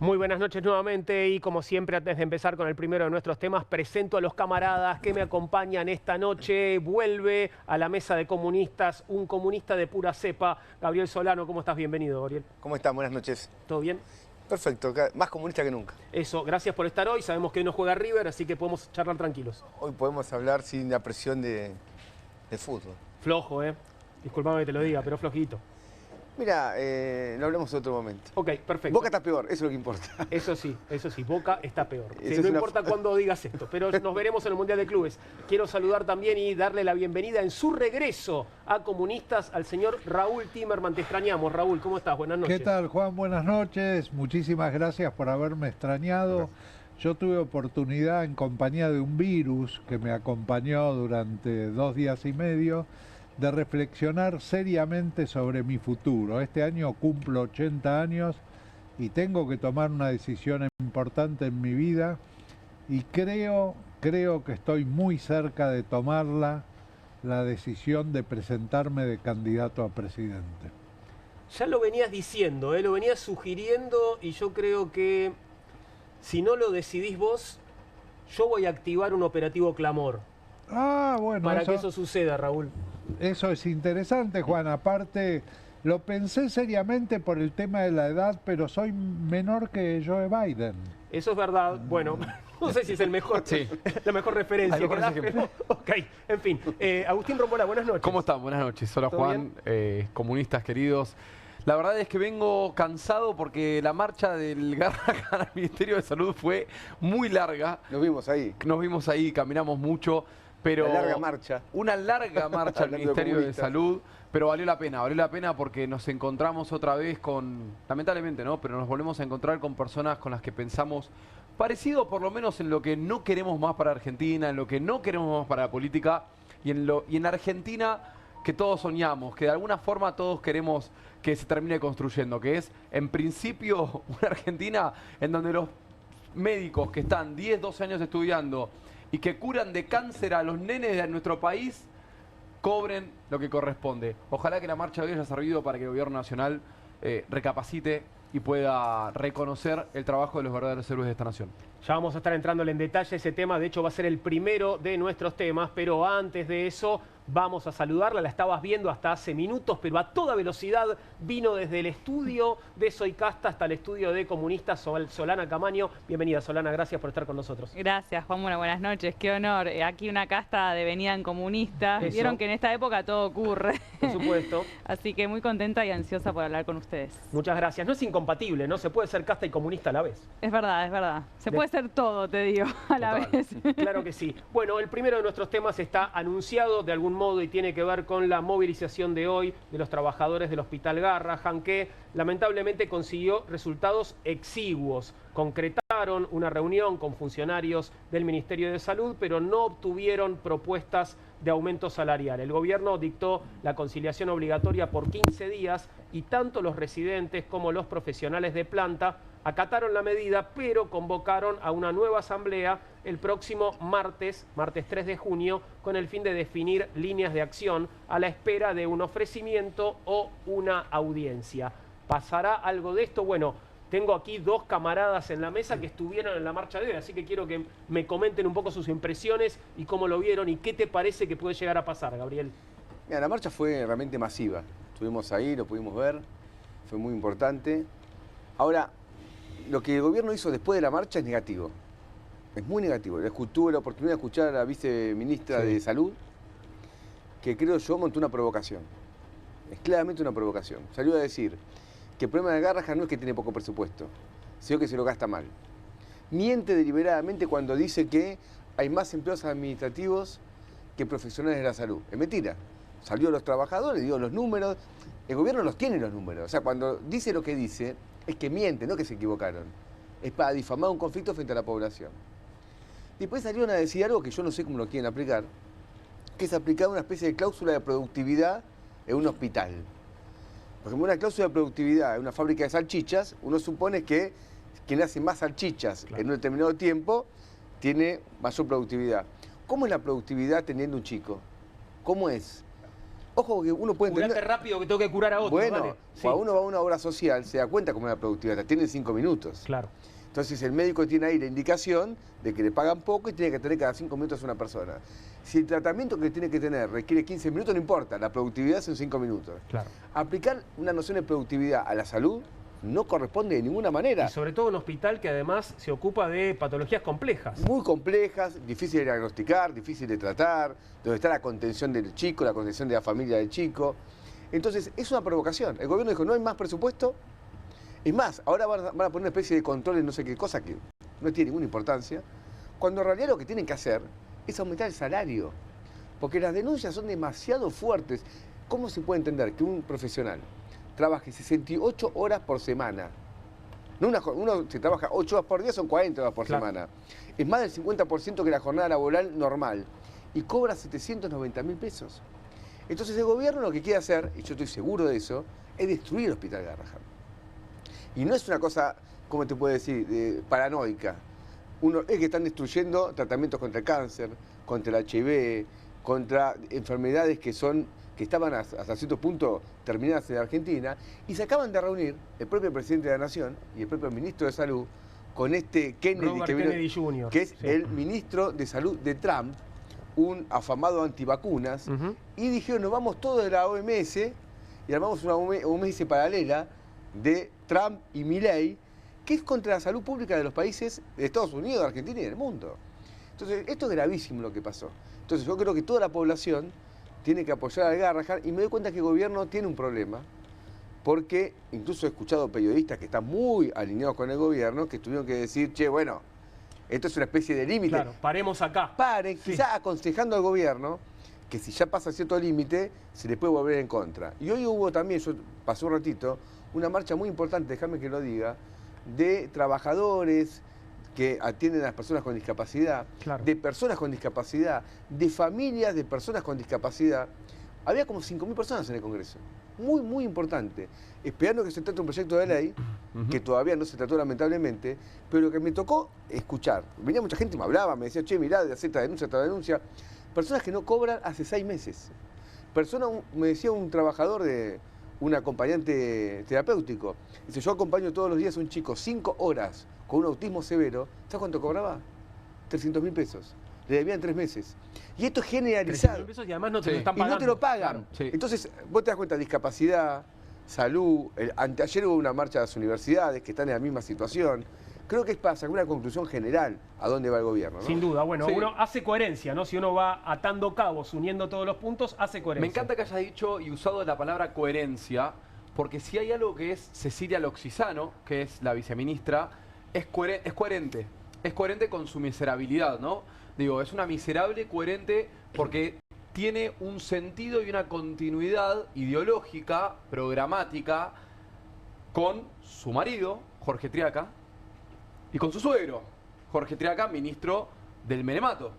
Muy buenas noches nuevamente y como siempre, antes de empezar con el primero de nuestros temas, presento a los camaradas que me acompañan esta noche. Vuelve a la mesa de comunistas un comunista de pura cepa, Gabriel Solano. ¿Cómo estás? Bienvenido, Gabriel. ¿Cómo están? Buenas noches. ¿Todo bien? Perfecto, más comunista que nunca. Eso, gracias por estar hoy. Sabemos que hoy no juega River, así que podemos charlar tranquilos. Hoy podemos hablar sin la presión de fútbol. Flojo, ¿eh? Disculpame que te lo diga, pero flojito. Mira, lo hablemos en otro momento. Ok, perfecto. Boca está peor, eso es lo que importa. Eso sí, Boca está peor. Sí, Eso no es importa cuándo digas esto, pero nos veremos en el Mundial de Clubes. Quiero saludar también y darle la bienvenida en su regreso a Comunistas al señor Raúl Timerman. Te extrañamos, Raúl. ¿Cómo estás? Buenas noches. ¿Qué tal, Juan? Buenas noches. Muchísimas gracias por haberme extrañado. Yo tuve oportunidad en compañía de un virus que me acompañó durante 2 días y medio de reflexionar seriamente sobre mi futuro. Este año cumplo 80 años y tengo que tomar una decisión importante en mi vida y creo que estoy muy cerca de tomarla, la decisión de presentarme de candidato a presidente. Ya lo venías diciendo, lo venías sugiriendo y yo creo que si no lo decidís vos, yo voy a activar un operativo clamor. Ah, bueno. Para que eso suceda, Raúl. Eso es interesante, Juan. Aparte, lo pensé seriamente por el tema de la edad, pero soy menor que Joe Biden. Eso es verdad. Bueno, no sé si es el mejor, sí, la mejor referencia que das, pero ok. En fin, Agustín Rombola, buenas noches. ¿Cómo están? Buenas noches. Hola, Juan, comunistas queridos. La verdad es que vengo cansado porque la marcha del Garrahan al Ministerio de Salud fue muy larga. Nos vimos ahí, caminamos mucho. Pero una larga marcha. Una larga marcha al Ministerio de Salud, pero valió la pena porque nos encontramos otra vez con, lamentablemente, ¿no? Pero nos volvemos a encontrar con personas con las que pensamos parecido, por lo menos en lo que no queremos más para Argentina, en lo que no queremos más para la política y en la Argentina que todos soñamos, que de alguna forma todos queremos que se termine construyendo, que es, en principio, una Argentina en donde los médicos que están 10, 12 años estudiando y que curan de cáncer a los nenes de nuestro país, cobren lo que corresponde. Ojalá que la marcha de hoy haya servido para que el gobierno nacional recapacite y pueda reconocer el trabajo de los verdaderos héroes de esta nación. Ya vamos a estar entrándole en detalle ese tema, de hecho va a ser el primero de nuestros temas, pero antes de eso vamos a saludarla, la estabas viendo hasta hace minutos, pero a toda velocidad vino desde el estudio de Soy Casta hasta el estudio de Comunistas, Solana Camaño. Bienvenida, Solana, gracias por estar con nosotros. Gracias, Juan, buenas noches, qué honor. Aquí una casta devenida en comunista. Eso. Vieron que en esta época todo ocurre. Por supuesto. Así que muy contenta y ansiosa por hablar con ustedes. Muchas gracias. No es incompatible, ¿no? Se puede ser casta y comunista a la vez. Es verdad. Se puede ser todo, te digo, a la vez. Claro que sí. Bueno, el primero de nuestros temas está anunciado de algún modo y tiene que ver con la movilización de hoy de los trabajadores del Hospital Garrahan, que lamentablemente consiguió resultados exiguos. Concretaron una reunión con funcionarios del Ministerio de Salud, pero no obtuvieron propuestas de aumento salarial. El gobierno dictó la conciliación obligatoria por 15 días y tanto los residentes como los profesionales de planta acataron la medida, pero convocaron a una nueva asamblea el próximo martes 3 de junio, con el fin de definir líneas de acción a la espera de un ofrecimiento o una audiencia. ¿Pasará algo de esto? Bueno, tengo aquí 2 camaradas en la mesa que estuvieron en la marcha de hoy, así que quiero que me comenten un poco sus impresiones y cómo lo vieron y qué te parece que puede llegar a pasar, Gabriel. Mira, la marcha fue realmente masiva. Estuvimos ahí, lo pudimos ver, fue muy importante. Ahora, lo que el gobierno hizo después de la marcha es negativo. Es muy negativo. Tuve la oportunidad de escuchar a la viceministra de Salud, que creo yo montó una provocación. Es claramente una provocación. Salió a decir que el problema de Garrahan no es que tiene poco presupuesto, sino que se lo gasta mal. Miente deliberadamente cuando dice que hay más empleados administrativos que profesionales de la salud. Es mentira. Salió a los trabajadores, dio los números. El gobierno los tiene los números. O sea, cuando dice lo que dice, es que miente, no que se equivocaron. Es para difamar un conflicto frente a la población. Después salieron a decir algo que yo no sé cómo lo quieren aplicar, que es aplicar una especie de cláusula de productividad en un hospital. Por ejemplo, una cláusula de productividad en una fábrica de salchichas, uno supone que quien hace más salchichas en un determinado tiempo tiene mayor productividad. ¿Cómo es la productividad teniendo un chico? ¿Cómo es? Ojo que uno puede Curate entender... rápido que tengo que curar a otro. Bueno, dale. Sí. cuando uno va a una obra social, se da cuenta cómo es la productividad. Tienen 5 minutos. Claro. Entonces el médico tiene ahí la indicación de que le pagan poco y tiene que tener cada 5 minutos a una persona. Si el tratamiento que tiene que tener requiere 15 minutos, no importa, la productividad son 5 minutos. Claro. Aplicar una noción de productividad a la salud no corresponde de ninguna manera. Y sobre todo un hospital que además se ocupa de patologías complejas. Muy complejas, difíciles de diagnosticar, difíciles de tratar, donde está la contención del chico, la contención de la familia del chico. Entonces, es una provocación. El gobierno dijo, no hay más presupuesto. Es más, ahora van a poner una especie de control en no sé qué cosa que no tiene ninguna importancia, cuando en realidad lo que tienen que hacer es aumentar el salario. Porque las denuncias son demasiado fuertes. ¿Cómo se puede entender que un profesional trabaje 68 horas por semana? No uno se trabaja 8 horas por día, son 40 horas por semana. Es más del 50% que la jornada laboral normal. Y cobra 790.000 pesos. Entonces el gobierno lo que quiere hacer, y yo estoy seguro de eso, es destruir el Hospital Garrahan. Y no es una cosa, ¿cómo te puedo decir?, paranoica. Es que están destruyendo tratamientos contra el cáncer, contra el HIV, contra enfermedades que estaban hasta cierto punto terminadas en Argentina, y se acaban de reunir el propio presidente de la Nación y el propio ministro de Salud con este Robert Kennedy Jr., que es el ministro de Salud de Trump, un afamado antivacunas, y dijeron, nos vamos todos de la OMS y armamos una OMS paralela de Trump y Milei, que es contra la salud pública de los países de Estados Unidos, de Argentina y del mundo. Entonces, esto es gravísimo lo que pasó. Entonces, yo creo que toda la población tiene que apoyar al Garrahan, y me doy cuenta que el gobierno tiene un problema, porque incluso he escuchado periodistas que están muy alineados con el gobierno, que tuvieron que decir, che, bueno, esto es una especie de límite. Claro, paremos acá. Paren, Sí. quizás aconsejando al gobierno que si ya pasa cierto límite, se les puede volver en contra. Y hoy hubo también, pasó un ratito, una marcha muy importante, déjame que lo diga, de trabajadores que atienden a las personas con discapacidad, Claro. de personas con discapacidad, de familias de personas con discapacidad. Había como 5.000 personas en el Congreso. Muy, muy importante. Esperando que se trate un proyecto de ley, que todavía no se trató lamentablemente, pero que me tocó escuchar. Venía mucha gente y me hablaba, me decía, che, mirá, de hacer esta denuncia. Personas que no cobran hace 6 meses. Me decía un trabajador de un acompañante terapéutico. Dice, yo acompaño todos los días a un chico 5 horas con un autismo severo. ¿Sabes cuánto cobraba? 300.000 pesos. Le debían 3 meses. Y esto es generalizado. 300.000 pesos y además no te Sí. lo están Y pagando. no te lo pagan. Claro, sí. Entonces, vos te das cuenta, discapacidad, salud. Anteayer hubo una marcha de las universidades que están en la misma situación. Creo que es para sacar una conclusión general a dónde va el gobierno, ¿no? Sin duda, bueno, Sí. uno hace coherencia, ¿no? Si uno va atando cabos, uniendo todos los puntos, hace coherencia. Me encanta que hayas dicho y usado la palabra coherencia, porque si hay algo que es Cecilia Loxisano, que es la viceministra, es coherente. Es coherente con su miserabilidad, ¿no? Digo, es una miserable coherente porque tiene un sentido y una continuidad ideológica, programática, con su marido, Jorge Triaca, y con su suegro, Jorge Triaca, ministro del Menemato.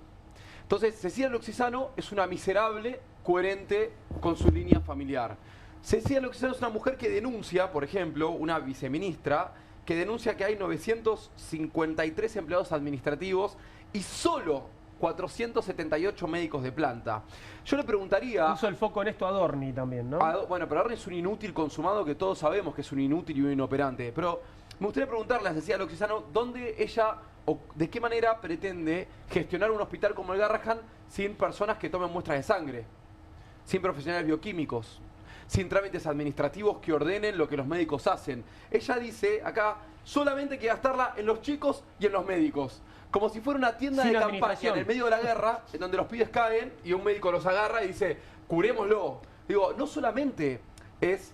Entonces, Cecilia Loxisano es una miserable coherente con su línea familiar. Cecilia Loxisano es una mujer que denuncia, por ejemplo, una viceministra, que denuncia que hay 953 empleados administrativos y solo 478 médicos de planta. Yo le preguntaría... Puso el foco en esto a Dorni también, ¿no? Bueno, pero Arne es un inútil consumado que todos sabemos que es un inútil y un inoperante. Pero me gustaría preguntarle a Cecilia Loxisano dónde ella o de qué manera pretende gestionar un hospital como el Garrahan sin personas que tomen muestras de sangre, sin profesionales bioquímicos, sin trámites administrativos que ordenen lo que los médicos hacen. Ella dice acá solamente hay que gastarla en los chicos y en los médicos. Como si fuera una tienda Sin de campaña administración. en el medio de la guerra, en donde los pibes caen y un médico los agarra y dice, curémoslo. Digo, no solamente es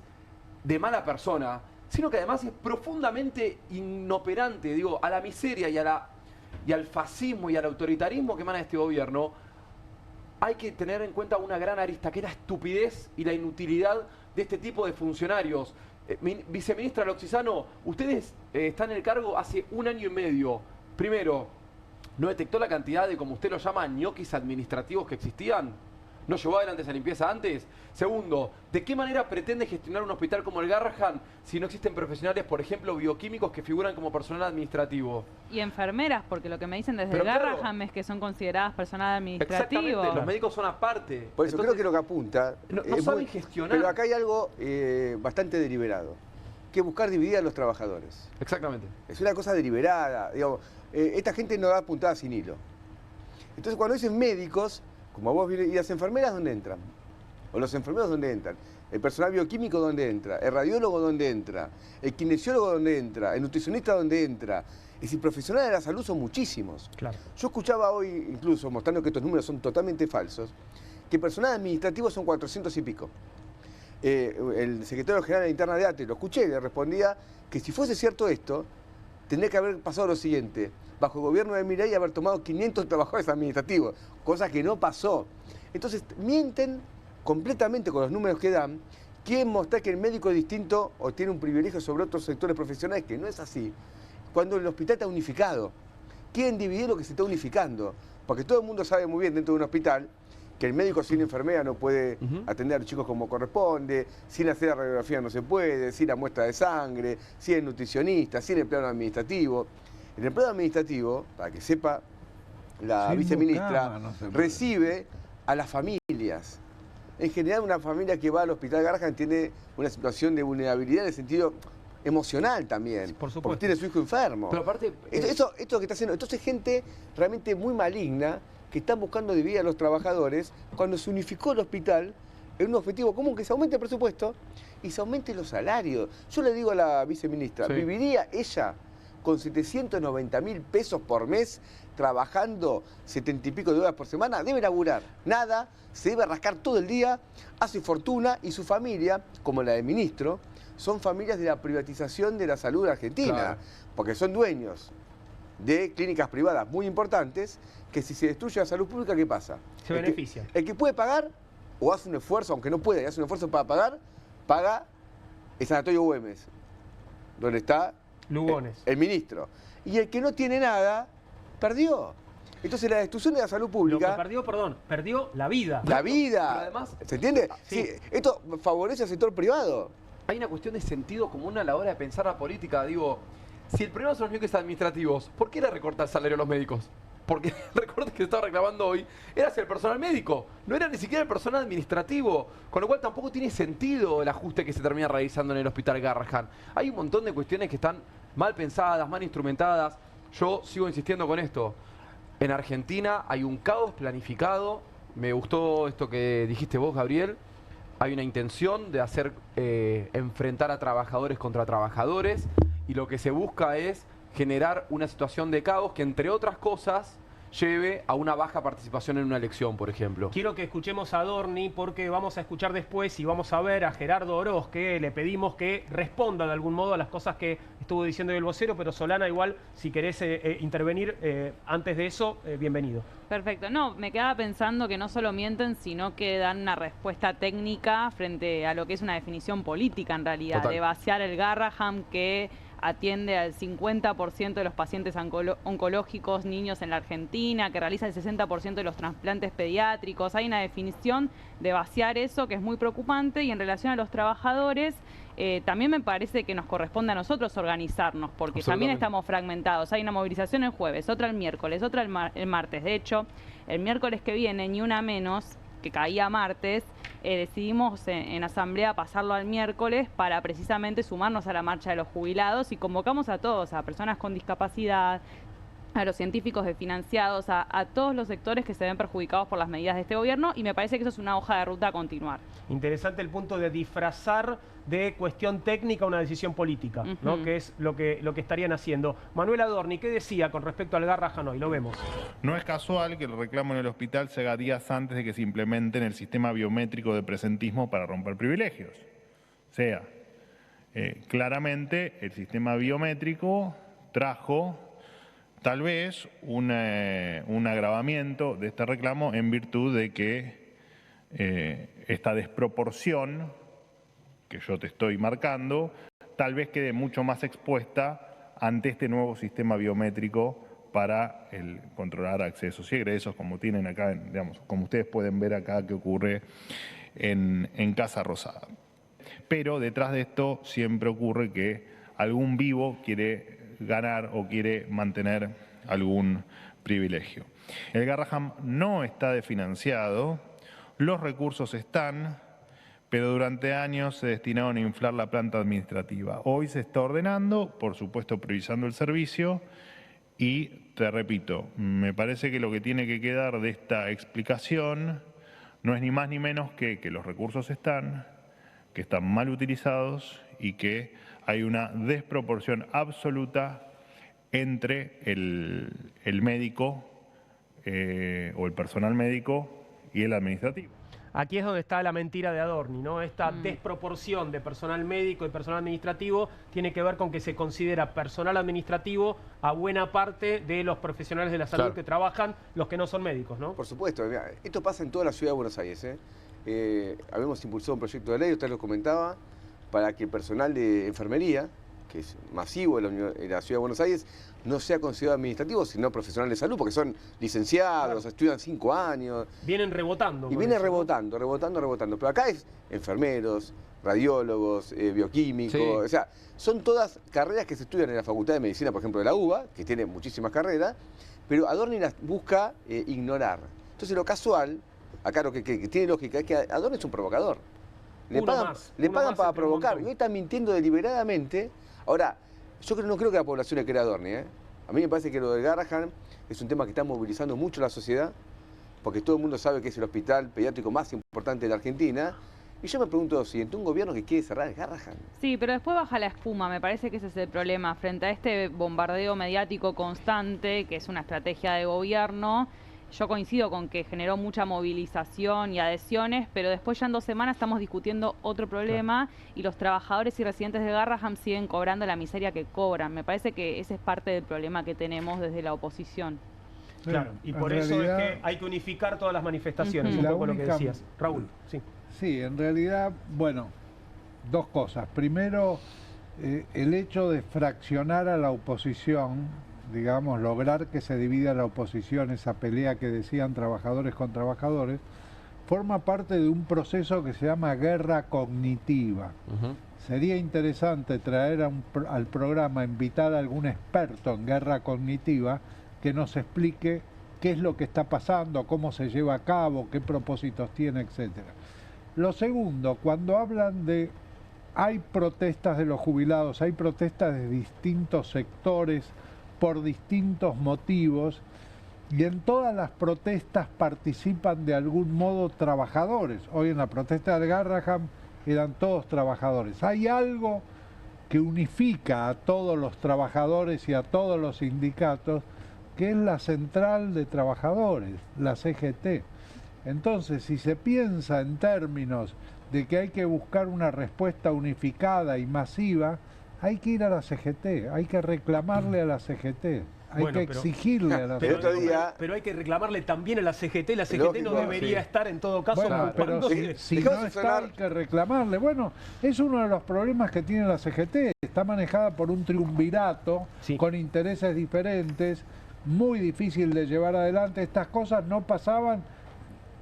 de mala persona, sino que además es profundamente inoperante, digo, a la miseria y al fascismo y al autoritarismo que emana este gobierno. Hay que tener en cuenta una gran arista, que es la estupidez y la inutilidad de este tipo de funcionarios. Viceministra Loxisano, ustedes están en el cargo hace 1 año y medio. Primero, ¿no detectó la cantidad de, como usted lo llama, ñoquis administrativos que existían? ¿No llevó adelante esa limpieza antes? Segundo, ¿de qué manera pretende gestionar un hospital como el Garrahan si no existen profesionales, por ejemplo, bioquímicos que figuran como personal administrativo? Y enfermeras, porque lo que me dicen desde Pero el Garrahan claro, es que son consideradas personal administrativo. exactamente, los médicos son aparte. Por eso Entonces, creo que lo que apunta... no saben gestionar. Pero acá hay algo bastante deliberado, que es buscar dividir a los trabajadores. Exactamente. Es una cosa deliberada, digamos. Esta gente no da puntada sin hilo. Entonces cuando dicen médicos, como vos y las enfermeras, ¿dónde entran? O los enfermeros, ¿dónde entran? El personal bioquímico, ¿dónde entra? El radiólogo, ¿dónde entra? El kinesiólogo, ¿dónde entra? El nutricionista, ¿dónde entra? Es decir, profesionales de la salud son muchísimos. Claro. Yo escuchaba hoy, incluso mostrando que estos números son totalmente falsos, que personal administrativo son 400 y pico. El secretario general de Interna de ATE, lo escuché, le respondía que si fuese cierto esto, tendría que haber pasado lo siguiente: bajo el gobierno de Milei haber tomado 500 trabajadores administrativos, cosa que no pasó. Entonces mienten completamente con los números que dan, quieren mostrar que el médico es distinto o tiene un privilegio sobre otros sectores profesionales, que no es así, cuando el hospital está unificado. Quieren dividir lo que se está unificando, porque todo el mundo sabe muy bien dentro de un hospital que el médico sin enfermera no puede atender a los chicos como corresponde, sin hacer la radiografía no se puede, sin la muestra de sangre, sin el nutricionista, sin el plano administrativo. En el plano administrativo, para que sepa la viceministra, recibe a las familias. En general, una familia que va al hospital Garrahan tiene una situación de vulnerabilidad en el sentido emocional también, por supuesto, porque tiene su hijo enfermo. Pero aparte, esto que está haciendo, entonces gente realmente muy maligna que están buscando dividir a los trabajadores cuando se unificó el hospital en un objetivo común, que se aumente el presupuesto y se aumente los salarios. Yo le digo a la viceministra, sí, ¿viviría ella con 790.000 pesos por mes trabajando 70 y pico de horas por semana? Debe laburar nada, se debe rascar todo el día, hace fortuna, y su familia, como la del ministro, son familias de la privatización de la salud argentina, claro, porque son dueños de clínicas privadas muy importantes, que si se destruye la salud pública, ¿qué pasa? Se beneficia. El que puede pagar, o hace un esfuerzo, aunque no pueda, y hace un esfuerzo para pagar, paga el Sanatorio Güemes, donde está Lugones. el ministro. Y el que no tiene nada, perdió. Entonces la destrucción de la salud pública... Lo que perdió, perdón, perdió la vida. La vida. Pero además, ¿se entiende? Sí. Sí, esto favorece al sector privado. hay una cuestión de sentido común a la hora de pensar la política. Digo, si el problema son los médicos administrativos, ¿por qué le recorta el salario a los médicos? Porque el recorte que se estaba reclamando hoy era hacia el personal médico, no era ni siquiera el personal administrativo, con lo cual tampoco tiene sentido el ajuste que se termina realizando en el hospital Garrahan. Hay un montón de cuestiones que están mal pensadas, mal instrumentadas. Yo sigo insistiendo con esto. En Argentina hay un caos planificado. Me gustó esto que dijiste vos, Gabriel. Hay una intención de hacer enfrentar a trabajadores contra trabajadores, y lo que se busca es generar una situación de caos que, entre otras cosas, lleve a una baja participación en una elección, por ejemplo. Quiero que escuchemos a Dorni, porque vamos a escuchar después y vamos a ver a Gerardo Oroz, que le pedimos que responda de algún modo a las cosas que estuvo diciendo el vocero, pero Solana, igual, si querés intervenir antes de eso, bienvenido. Perfecto. No, me quedaba pensando que no solo mienten, sino que dan una respuesta técnica frente a lo que es una definición política, en realidad, Total. de vaciar el Garrahan, que atiende al 50% de los pacientes oncológicos niños en la Argentina, que realiza el 60% de los trasplantes pediátricos. Hay una definición de vaciar eso que es muy preocupante, y en relación a los trabajadores, también me parece que nos corresponde a nosotros organizarnos, porque también estamos fragmentados. Hay una movilización el jueves, otra el miércoles, otra el martes. De hecho, el miércoles que viene, ni una menos, que caía martes, decidimos en asamblea pasarlo al miércoles para precisamente sumarnos a la marcha de los jubilados, y convocamos a todos, a personas con discapacidad, a los científicos desfinanciados, a todos los sectores que se ven perjudicados por las medidas de este gobierno, y me parece que eso es una hoja de ruta a continuar. Interesante el punto de disfrazar de cuestión técnica una decisión política, ¿no? Que es lo que estarían haciendo. Manuel Adorni, ¿qué decía con respecto al Garrahan hoy? Lo vemos. No es casual que el reclamo en el hospital se haga días antes de que se implementen el sistema biométrico de presentismo para romper privilegios. O sea, claramente el sistema biométrico trajo tal vez un agravamiento de este reclamo en virtud de que esta desproporción que yo te estoy marcando tal vez quede mucho más expuesta ante este nuevo sistema biométrico para controlar accesos y egresos, como tienen acá, digamos, como ustedes pueden ver acá que ocurre en Casa Rosada. Pero detrás de esto siempre ocurre que algún vivo quiere ganar o quiere mantener algún privilegio. El Garrahan no está desfinanciado, los recursos están, pero durante años se destinaron a inflar la planta administrativa. Hoy se está ordenando, por supuesto priorizando el servicio, y te repito, me parece que lo que tiene que quedar de esta explicación no es ni más ni menos que los recursos están, que están mal utilizados y que hay una desproporción absoluta entre el médico o el personal médico y el administrativo. Aquí es donde está la mentira de Adorni, ¿no? Esta desproporción de personal médico y personal administrativo tiene que ver con que se considera personal administrativo a buena parte de los profesionales de la salud que trabajan, los que no son médicos, ¿no? Por supuesto. Esto pasa en toda la ciudad de Buenos Aires, habíamos impulsado un proyecto de ley, usted lo comentaba, para que el personal de enfermería, que es masivo en la ciudad de Buenos Aires, no sea considerado administrativo, sino profesional de salud, porque son licenciados, estudian 5 años. Vienen rebotando. Y vienen rebotando. Pero acá es enfermeros, radiólogos, bioquímicos, o sea, son todas carreras que se estudian en la Facultad de Medicina, por ejemplo, de la UBA, que tiene muchísimas carreras, pero Adorni las busca ignorar. Entonces lo casual, acá lo que tiene lógica, es que Adorni es un provocador. Le pagan para provocar, y hoy están mintiendo deliberadamente. Ahora, yo no creo que la población le crea a Adorni, A mí me parece que lo del Garrahan es un tema que está movilizando mucho la sociedad, porque todo el mundo sabe que es el hospital pediátrico más importante de la Argentina. Y yo me pregunto lo siguiente, un gobierno que quiere cerrar el Garrahan. Sí, pero después baja la espuma, me parece que ese es el problema. Frente a este bombardeo mediático constante, que es una estrategia de gobierno, yo coincido con que generó mucha movilización y adhesiones, pero después ya en 2 semanas estamos discutiendo otro problema y los trabajadores y residentes de Garrahan siguen cobrando la miseria que cobran. Me parece que ese es parte del problema que tenemos desde la oposición. Claro, y por eso es que hay que unificar todas las manifestaciones, un poco lo que decías. Raúl, sí. Sí, en realidad, bueno, 2 cosas. Primero, el hecho de fraccionar a la oposición, digamos, lograr que se divida la oposición, esa pelea que decían trabajadores con trabajadores, forma parte de un proceso que se llama guerra cognitiva. Sería interesante traer al programa, invitar a algún experto en guerra cognitiva que nos explique qué es lo que está pasando, cómo se lleva a cabo, qué propósitos tiene, etcétera. Lo segundo, cuando hablan de hay protestas de los jubilados, hay protestas de distintos sectores por distintos motivos, y en todas las protestas participan de algún modo trabajadores. Hoy en la protesta de Garrahan eran todos trabajadores. Hay algo que unifica a todos los trabajadores y a todos los sindicatos, que es la Central de Trabajadores, la CGT. Entonces, si se piensa en términos de que hay que buscar una respuesta unificada y masiva, hay que ir a la CGT, hay que reclamarle a la CGT, hay que exigirle a la CGT. Pero hay que reclamarle también a la CGT, la CGT no debería estar en todo caso. Bueno, pero si no está, hay que reclamarle. Bueno, es uno de los problemas que tiene la CGT, está manejada por un triunvirato con intereses diferentes, muy difícil de llevar adelante. Estas cosas no pasaban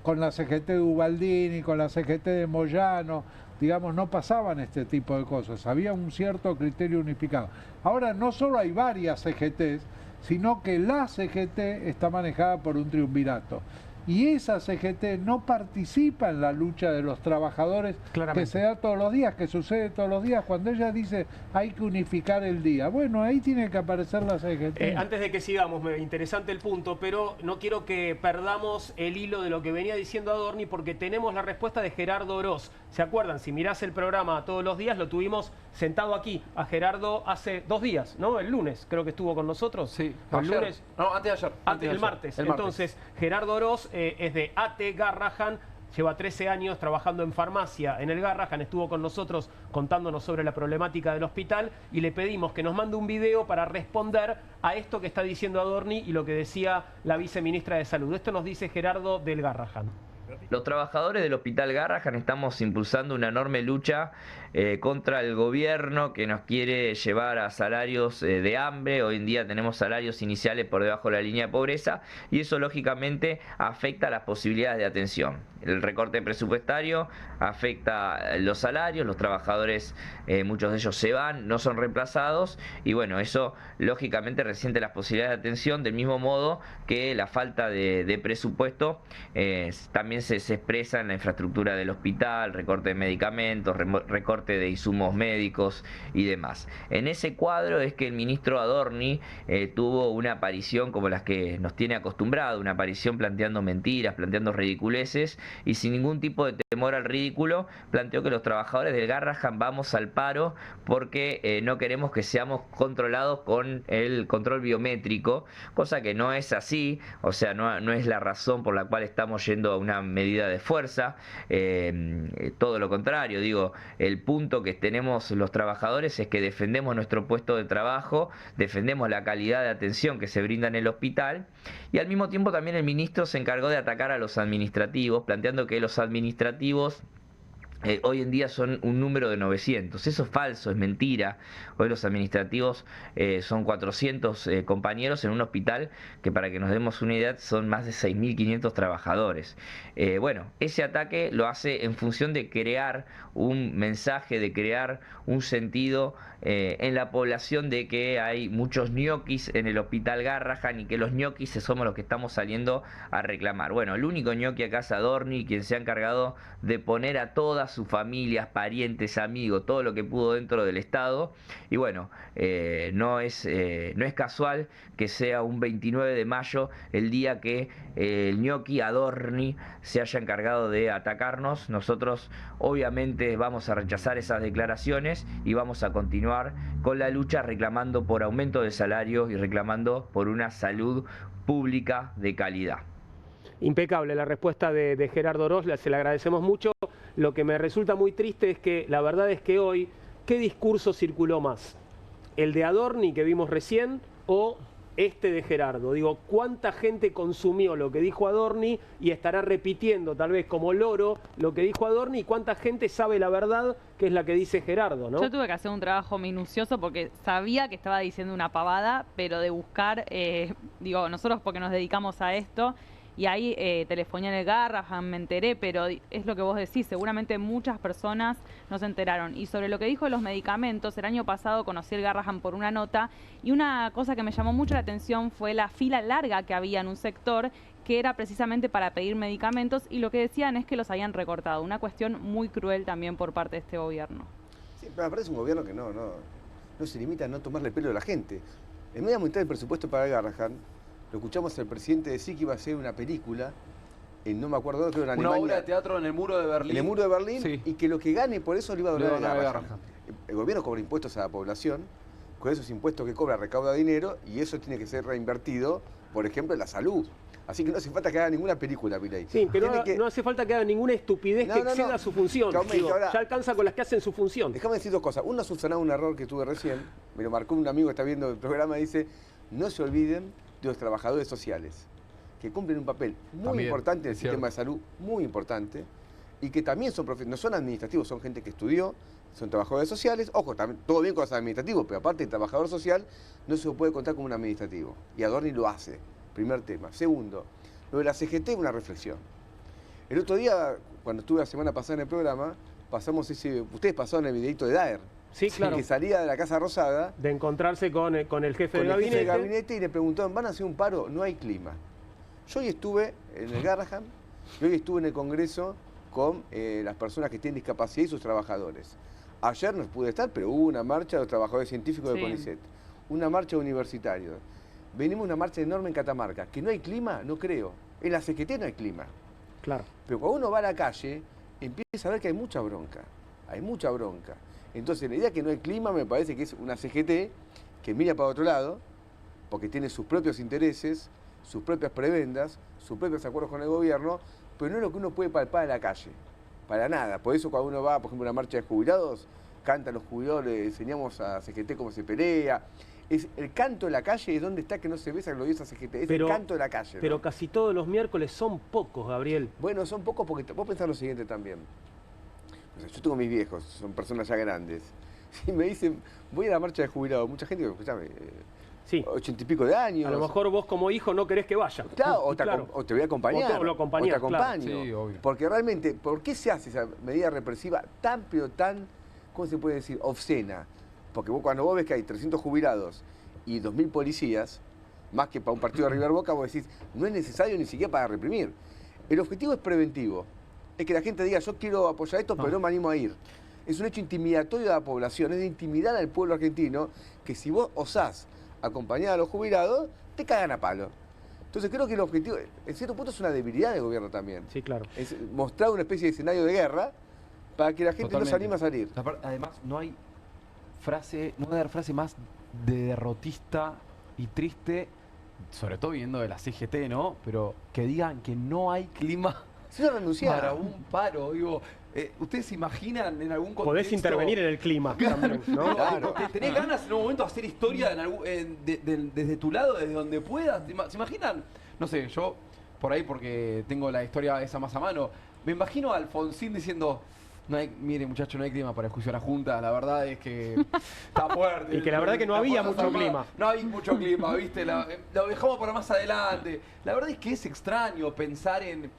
con la CGT de Ubaldini, con la CGT de Moyano, digamos, no pasaban este tipo de cosas, había un cierto criterio unificado. Ahora no solo hay varias CGTs, sino que la CGT está manejada por un triunvirato. Y esa CGT no participa en la lucha de los trabajadores que se da todos los días, que sucede todos los días. Cuando ella dice hay que unificar el día, bueno, ahí tiene que aparecer la CGT. Antes de que sigamos, interesante el punto, pero no quiero que perdamos el hilo de lo que venía diciendo Adorni, porque tenemos la respuesta de Gerardo Oroz. ¿Se acuerdan? Si mirás el programa todos los días, lo tuvimos sentado aquí a Gerardo hace 2 días, ¿no? El lunes creo que estuvo con nosotros. Sí, el lunes. No, antes de ayer. El martes. Entonces, Gerardo Oroz es de AT Garrahan, lleva 13 años trabajando en farmacia en el Garrahan, estuvo con nosotros contándonos sobre la problemática del hospital y le pedimos que nos mande un video para responder a esto que está diciendo Adorni y lo que decía la viceministra de Salud. Esto nos dice Gerardo del Garrahan. Los trabajadores del Hospital Garrahan estamos impulsando una enorme lucha contra el gobierno que nos quiere llevar a salarios de hambre. Hoy en día tenemos salarios iniciales por debajo de la línea de pobreza y eso lógicamente afecta las posibilidades de atención. El recorte presupuestario afecta los salarios, los trabajadores, muchos de ellos se van, no son reemplazados y bueno, eso lógicamente resiente las posibilidades de atención, del mismo modo que la falta de presupuesto también se expresa en la infraestructura del hospital, recorte de medicamentos, recorte de insumos médicos y demás. En ese cuadro es que el ministro Adorni tuvo una aparición como las que nos tiene acostumbrado, una aparición planteando mentiras, planteando ridiculeces y sin ningún tipo de temor al ridículo, planteó que los trabajadores del Garrahan vamos al paro porque no queremos que seamos controlados con el control biométrico, cosa que no es así, o sea, no es la razón por la cual estamos yendo a una medida de fuerza, todo lo contrario, digo, el punto que tenemos los trabajadores es que defendemos nuestro puesto de trabajo, defendemos la calidad de atención que se brinda en el hospital y al mismo tiempo también el ministro se encargó de atacar a los administrativos, planteando que los administrativos hoy en día son un número de 900. Eso es falso, es mentira. Hoy los administrativos son 400 compañeros en un hospital que, para que nos demos una idea, son más de 6.500 trabajadores. Bueno, ese ataque lo hace en función de crear un mensaje, de crear un sentido en la población de que hay muchos ñoquis en el Hospital Garrahan y que los ñoquis somos los que estamos saliendo a reclamar. Bueno, el único ñoqui acá es Adorni, quien se ha encargado de poner a todas sus familias, parientes, amigos, todo lo que pudo dentro del Estado. Y bueno, no es casual que sea un 29 de mayo el día que el ñoqui Adorni se haya encargado de atacarnos. Nosotros obviamente vamos a rechazar esas declaraciones y vamos a continuar con la lucha reclamando por aumento de salarios y reclamando por una salud pública de calidad. Impecable la respuesta de Gerardo Oroz, se la agradecemos mucho. Lo que me resulta muy triste es que la verdad es que hoy, ¿qué discurso circuló más? ¿El de Adorni que vimos recién o este de Gerardo? Digo, ¿cuánta gente consumió lo que dijo Adorni y estará repitiendo tal vez como loro lo que dijo Adorni? ¿Y cuánta gente sabe la verdad, que es la que dice Gerardo, ¿no? Yo tuve que hacer un trabajo minucioso porque sabía que estaba diciendo una pavada, pero de buscar, digo, nosotros porque nos dedicamos a esto, y ahí telefoné en el Garrahan, me enteré, pero es lo que vos decís, seguramente muchas personas no se enteraron. Y sobre lo que dijo de los medicamentos, el año pasado conocí el Garrahan por una nota y una cosa que me llamó mucho la atención fue la fila larga que había en un sector que era precisamente para pedir medicamentos y lo que decían es que los habían recortado. Una cuestión muy cruel también por parte de este gobierno. Sí, pero me parece un gobierno que no se limita a no tomarle pelo a la gente. En medio mitad del presupuesto para el Garrahan, lo escuchamos al presidente decir que iba a hacer una película, no me acuerdo, creo en Alemania. Una obra de teatro en el muro de Berlín. En el muro de Berlín, sí. Y que lo que gane por eso lo iba a donar a Garrahan. El gobierno cobra impuestos a la población, con esos impuestos que cobra recauda dinero y eso tiene que ser reinvertido, por ejemplo, en la salud. Así que no hace falta que haga ninguna película, Milei. Sí, pero no hace falta que haga ninguna estupidez que exceda su función. Digo, ahora, ya alcanza con las que hacen su función. Déjame decir dos cosas. Uno, subsanar un error que tuve recién. Me lo marcó un amigo que está viendo el programa. Dice, no se olviden de los trabajadores sociales, que cumplen un papel muy importante en el sistema de salud, muy importante, y que también no son administrativos, son gente que estudió, son trabajadores sociales. Ojo, también, todo bien con los administrativos, pero aparte de trabajador social, no se lo puede contar como un administrativo. Y Adorni lo hace. Primer tema. Segundo, lo de la CGT, una reflexión. El otro día, cuando estuve la semana pasada en el programa, ustedes pasaron el videito de Daer. Sí, claro. Que salía de la Casa Rosada. De encontrarse con el jefe del gabinete. Y le preguntaron, ¿van a hacer un paro? No hay clima. Yo hoy estuve en el Garrahan y hoy estuve en el Congreso con las personas que tienen discapacidad y sus trabajadores. Ayer no pude estar, pero hubo una marcha de los trabajadores científicos de CONICET. Una marcha de universitarios. Venimos una marcha enorme en Catamarca. ¿Que no hay clima? No creo. En la CGT no hay clima. Claro. Pero cuando uno va a la calle, empieza a ver que hay mucha bronca. Hay mucha bronca. Entonces, la idea que no hay clima me parece que es una CGT que mira para otro lado, porque tiene sus propios intereses, sus propias prebendas, sus propios acuerdos con el gobierno, pero no es lo que uno puede palpar en la calle. Para nada. Por eso cuando uno va, por ejemplo, a una marcha de jubilados, cantan los jubilados, le enseñamos a CGT cómo se pelea. Es el canto de la calle, es donde está que no se ve esa gloriosa CGT. Es Pero- el canto de la calle. ¿no? Pero casi todos los miércoles son pocos, Gabriel. Bueno, son pocos porque vos pensás lo siguiente también. O sea, yo tengo mis viejos, son personas ya grandes. Si me dicen, voy a la marcha de jubilados, mucha gente, escuchame, Sí. 80 y pico de años. A lo mejor vos como hijo no querés que vaya. Claro, o te, Claro. o te voy a acompañar. O te lo acompañás, o te acompaño. claro. Sí, obvio. Porque realmente, ¿por qué se hace esa medida represiva tan, pero tan, ¿cómo se puede decir? Obscena. Porque vos, cuando vos ves que hay 300 jubilados y 2000 policías, más que para un partido de River Boca, vos decís, no es necesario ni siquiera para reprimir. El objetivo es preventivo. Es que la gente diga, yo quiero apoyar esto, pero no me animo a ir. Es un hecho intimidatorio de la población, es de intimidar al pueblo argentino, que si vos osás acompañar a los jubilados, te cagan a palo. Entonces creo que el objetivo, en cierto punto, es una debilidad del gobierno también. Sí, claro. Es mostrar una especie de escenario de guerra para que la gente no se Totalmente. anime a salir. Además, no hay no debe haber frase más de derrotista y triste, sobre todo viendo de la CGT, ¿no? Pero que digan que no hay clima Si no renunciar. para un paro, digo. ¿Ustedes se imaginan en algún contexto? Podés intervenir en el clima también, ¿no? Claro. ¿Tenés ganas en un momento de hacer historia desde tu lado, desde donde puedas? ¿Se imaginan? No sé, yo por ahí, porque tengo la historia esa más a mano, me imagino a Alfonsín diciendo, no hay, mire muchacho, no hay clima para discusión a Junta, la verdad es que está fuerte. Y que la verdad que no había Fuerzas mucho Armadas, clima. No había mucho clima, ¿viste? Lo dejamos para más adelante. La verdad es que es extraño pensar en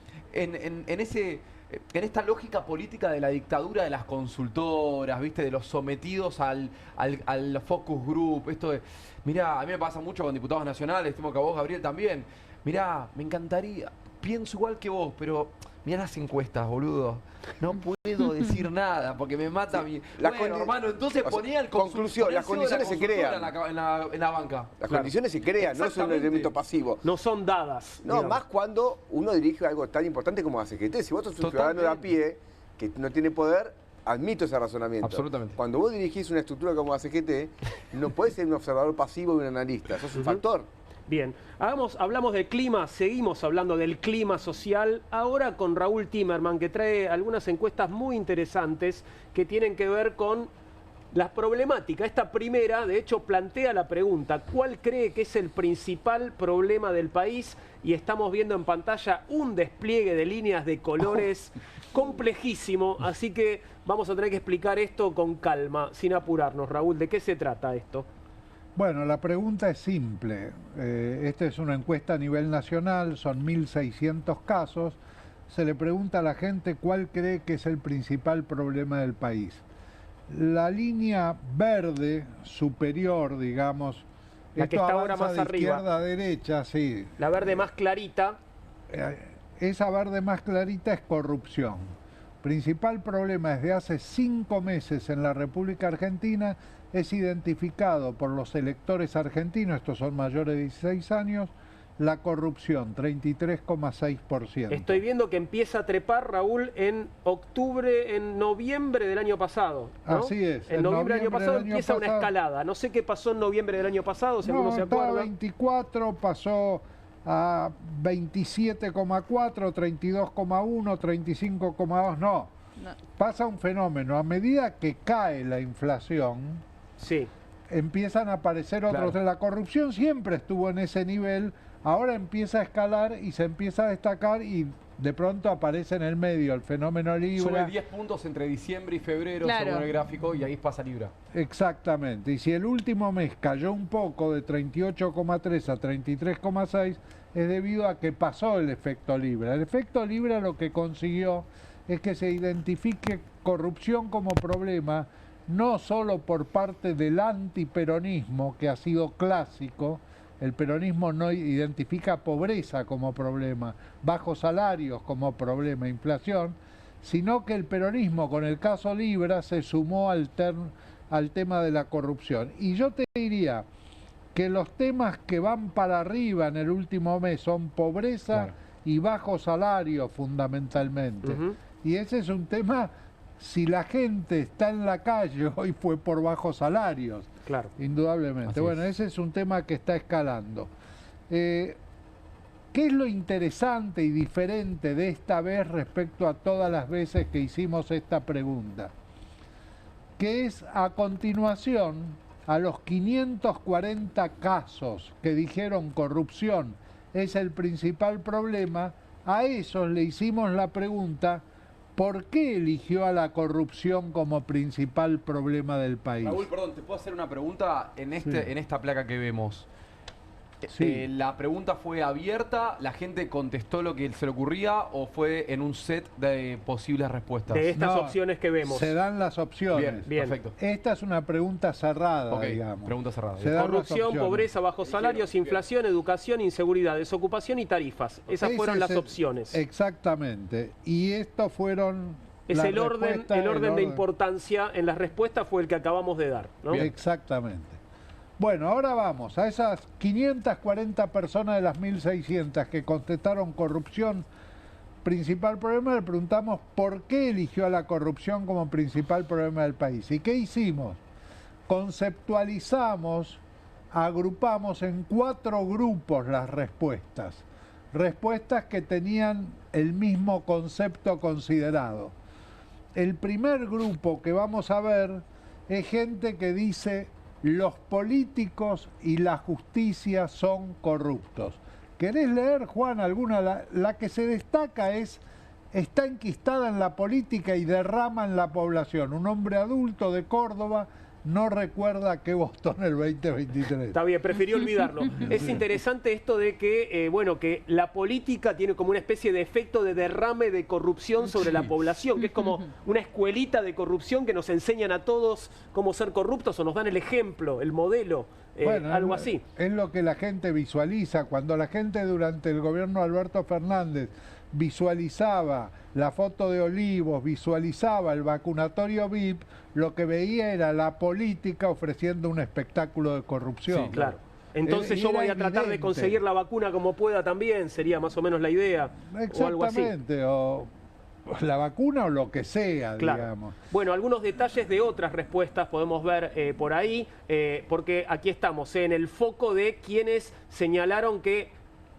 esta lógica política de la dictadura de las consultoras, ¿viste? De los sometidos al focus group. Esto de, mirá, a mí me pasa mucho con diputados nacionales, estimo que a vos, Gabriel, también. Mirá, me encantaría, pienso igual que vos, pero mirá las encuestas, boludo. No puedo decir nada porque me mata mi... Bueno, hermano, entonces o sea, ponía el conclusión, las condiciones se crean. en la banca. Las condiciones se crean, no es un Exactamente. elemento pasivo. No son dadas. No, digamos. más cuando uno dirige algo tan importante como la CGT. Si vos sos un ciudadano de a pie que no tiene poder, admito ese razonamiento. Absolutamente. Cuando vos dirigís una estructura como la CGT, no podés ser un observador pasivo y un analista. Sos un factor. Bien, hablamos del clima, seguimos hablando del clima social, ahora con Raúl Timerman, que trae algunas encuestas muy interesantes que tienen que ver con la problemática. Esta primera, de hecho, plantea la pregunta, ¿cuál cree que es el principal problema del país? Y estamos viendo en pantalla un despliegue de líneas de colores complejísimo, así que vamos a tener que explicar esto con calma, sin apurarnos. Raúl, ¿de qué se trata esto? Bueno, la pregunta es simple. Esta es una encuesta a nivel nacional, son 1.600 casos. Se le pregunta a la gente cuál cree que es el principal problema del país. La línea verde superior, digamos, La que esto está ahora avanza más de arriba. izquierda a derecha, sí. La verde más clarita. Esa verde más clarita es corrupción. Principal problema desde hace 5 meses en la República Argentina es identificado por los electores argentinos, estos son mayores de 16 años, la corrupción, 33,6%. Estoy viendo que empieza a trepar, Raúl, en noviembre del año pasado, ¿no? Así es. En noviembre del año pasado empieza una pasado- escalada. No sé qué pasó en noviembre del año pasado, si alguno se estaba acuerda. 24, pasó a 27,4, 32,1, 35,2, no. Pasa un fenómeno, a medida que cae la inflación, Sí, empiezan a aparecer otros. Claro. La corrupción siempre estuvo en ese nivel, ahora empieza a escalar y se empieza a destacar y de pronto aparece en el medio el fenómeno Sube Libra. 10 puntos entre diciembre y febrero, Claro. según el gráfico, y ahí pasa Libra. Exactamente, y si el último mes cayó un poco de 38,3 a 33,6 es debido a que pasó el efecto Libra. El efecto Libra lo que consiguió es que se identifique corrupción como problema no solo por parte del antiperonismo, que ha sido clásico. El peronismo no identifica pobreza como problema, bajos salarios como problema, inflación, sino que el peronismo con el caso Libra se sumó al tema de la corrupción. Y yo te diría que los temas que van para arriba en el último mes son pobreza Claro. y bajos salarios fundamentalmente. Ujú. Y ese es un tema, si la gente está en la calle hoy fue por bajos salarios. claro. Indudablemente. Así Bueno, es. ese es un tema que está escalando. ¿Qué es lo interesante y diferente de esta vez respecto a todas las veces que hicimos esta pregunta? Que es a continuación a los 540 casos que dijeron corrupción es el principal problema, a esos le hicimos la pregunta: ¿por qué eligió a la corrupción como principal problema del país? Raúl, perdón, ¿te puedo hacer una pregunta en esta placa que vemos? Sí. ¿La pregunta fue abierta? ¿La gente contestó lo que se le ocurría o fue en un set de posibles respuestas? De estas opciones que vemos. Se dan las opciones. Bien. Perfecto. Esta es una pregunta cerrada, Ok, digamos. pregunta cerrada. Se dan las Corrupción, opciones. pobreza, bajos salarios, inflación, educación, inseguridad, desocupación y tarifas. Esas Ese fueron es las el- opciones. Exactamente. Y estos fueron... Es las el orden respuestas, de importancia en las respuestas fue el que acabamos de dar, ¿no? Exactamente. Bueno, ahora vamos a esas 540 personas de las 1.600 que contestaron corrupción, principal problema, le preguntamos por qué eligió a la corrupción como principal problema del país. ¿Y qué hicimos? Conceptualizamos, agrupamos en 4 grupos las respuestas. Respuestas que tenían el mismo concepto considerado. El primer grupo que vamos a ver es gente que dice: los políticos y la justicia son corruptos. ¿Querés leer, Juan, alguna? La que se destaca es: está enquistada en la política y derrama en la población. Un hombre adulto de Córdoba no recuerda qué votó en el 2023. Está bien, prefirió olvidarlo. Es interesante esto de que, bueno, que la política tiene como una especie de efecto de derrame de corrupción sobre la población, que es como una escuelita de corrupción que nos enseñan a todos cómo ser corruptos o nos dan el ejemplo, el modelo, Bueno, algo así. Es lo que la gente visualiza. Cuando la gente durante el gobierno de Alberto Fernández visualizaba la foto de Olivos, visualizaba el vacunatorio VIP, lo que veía era la política ofreciendo un espectáculo de corrupción. Sí, claro. Entonces yo Era voy a tratar de evidente. conseguir la vacuna como pueda también, sería más o menos la idea. O algo así. Exactamente, o la vacuna o lo que sea, Claro. digamos. Bueno, algunos detalles de otras respuestas podemos ver por ahí, porque aquí estamos en el foco de quienes señalaron que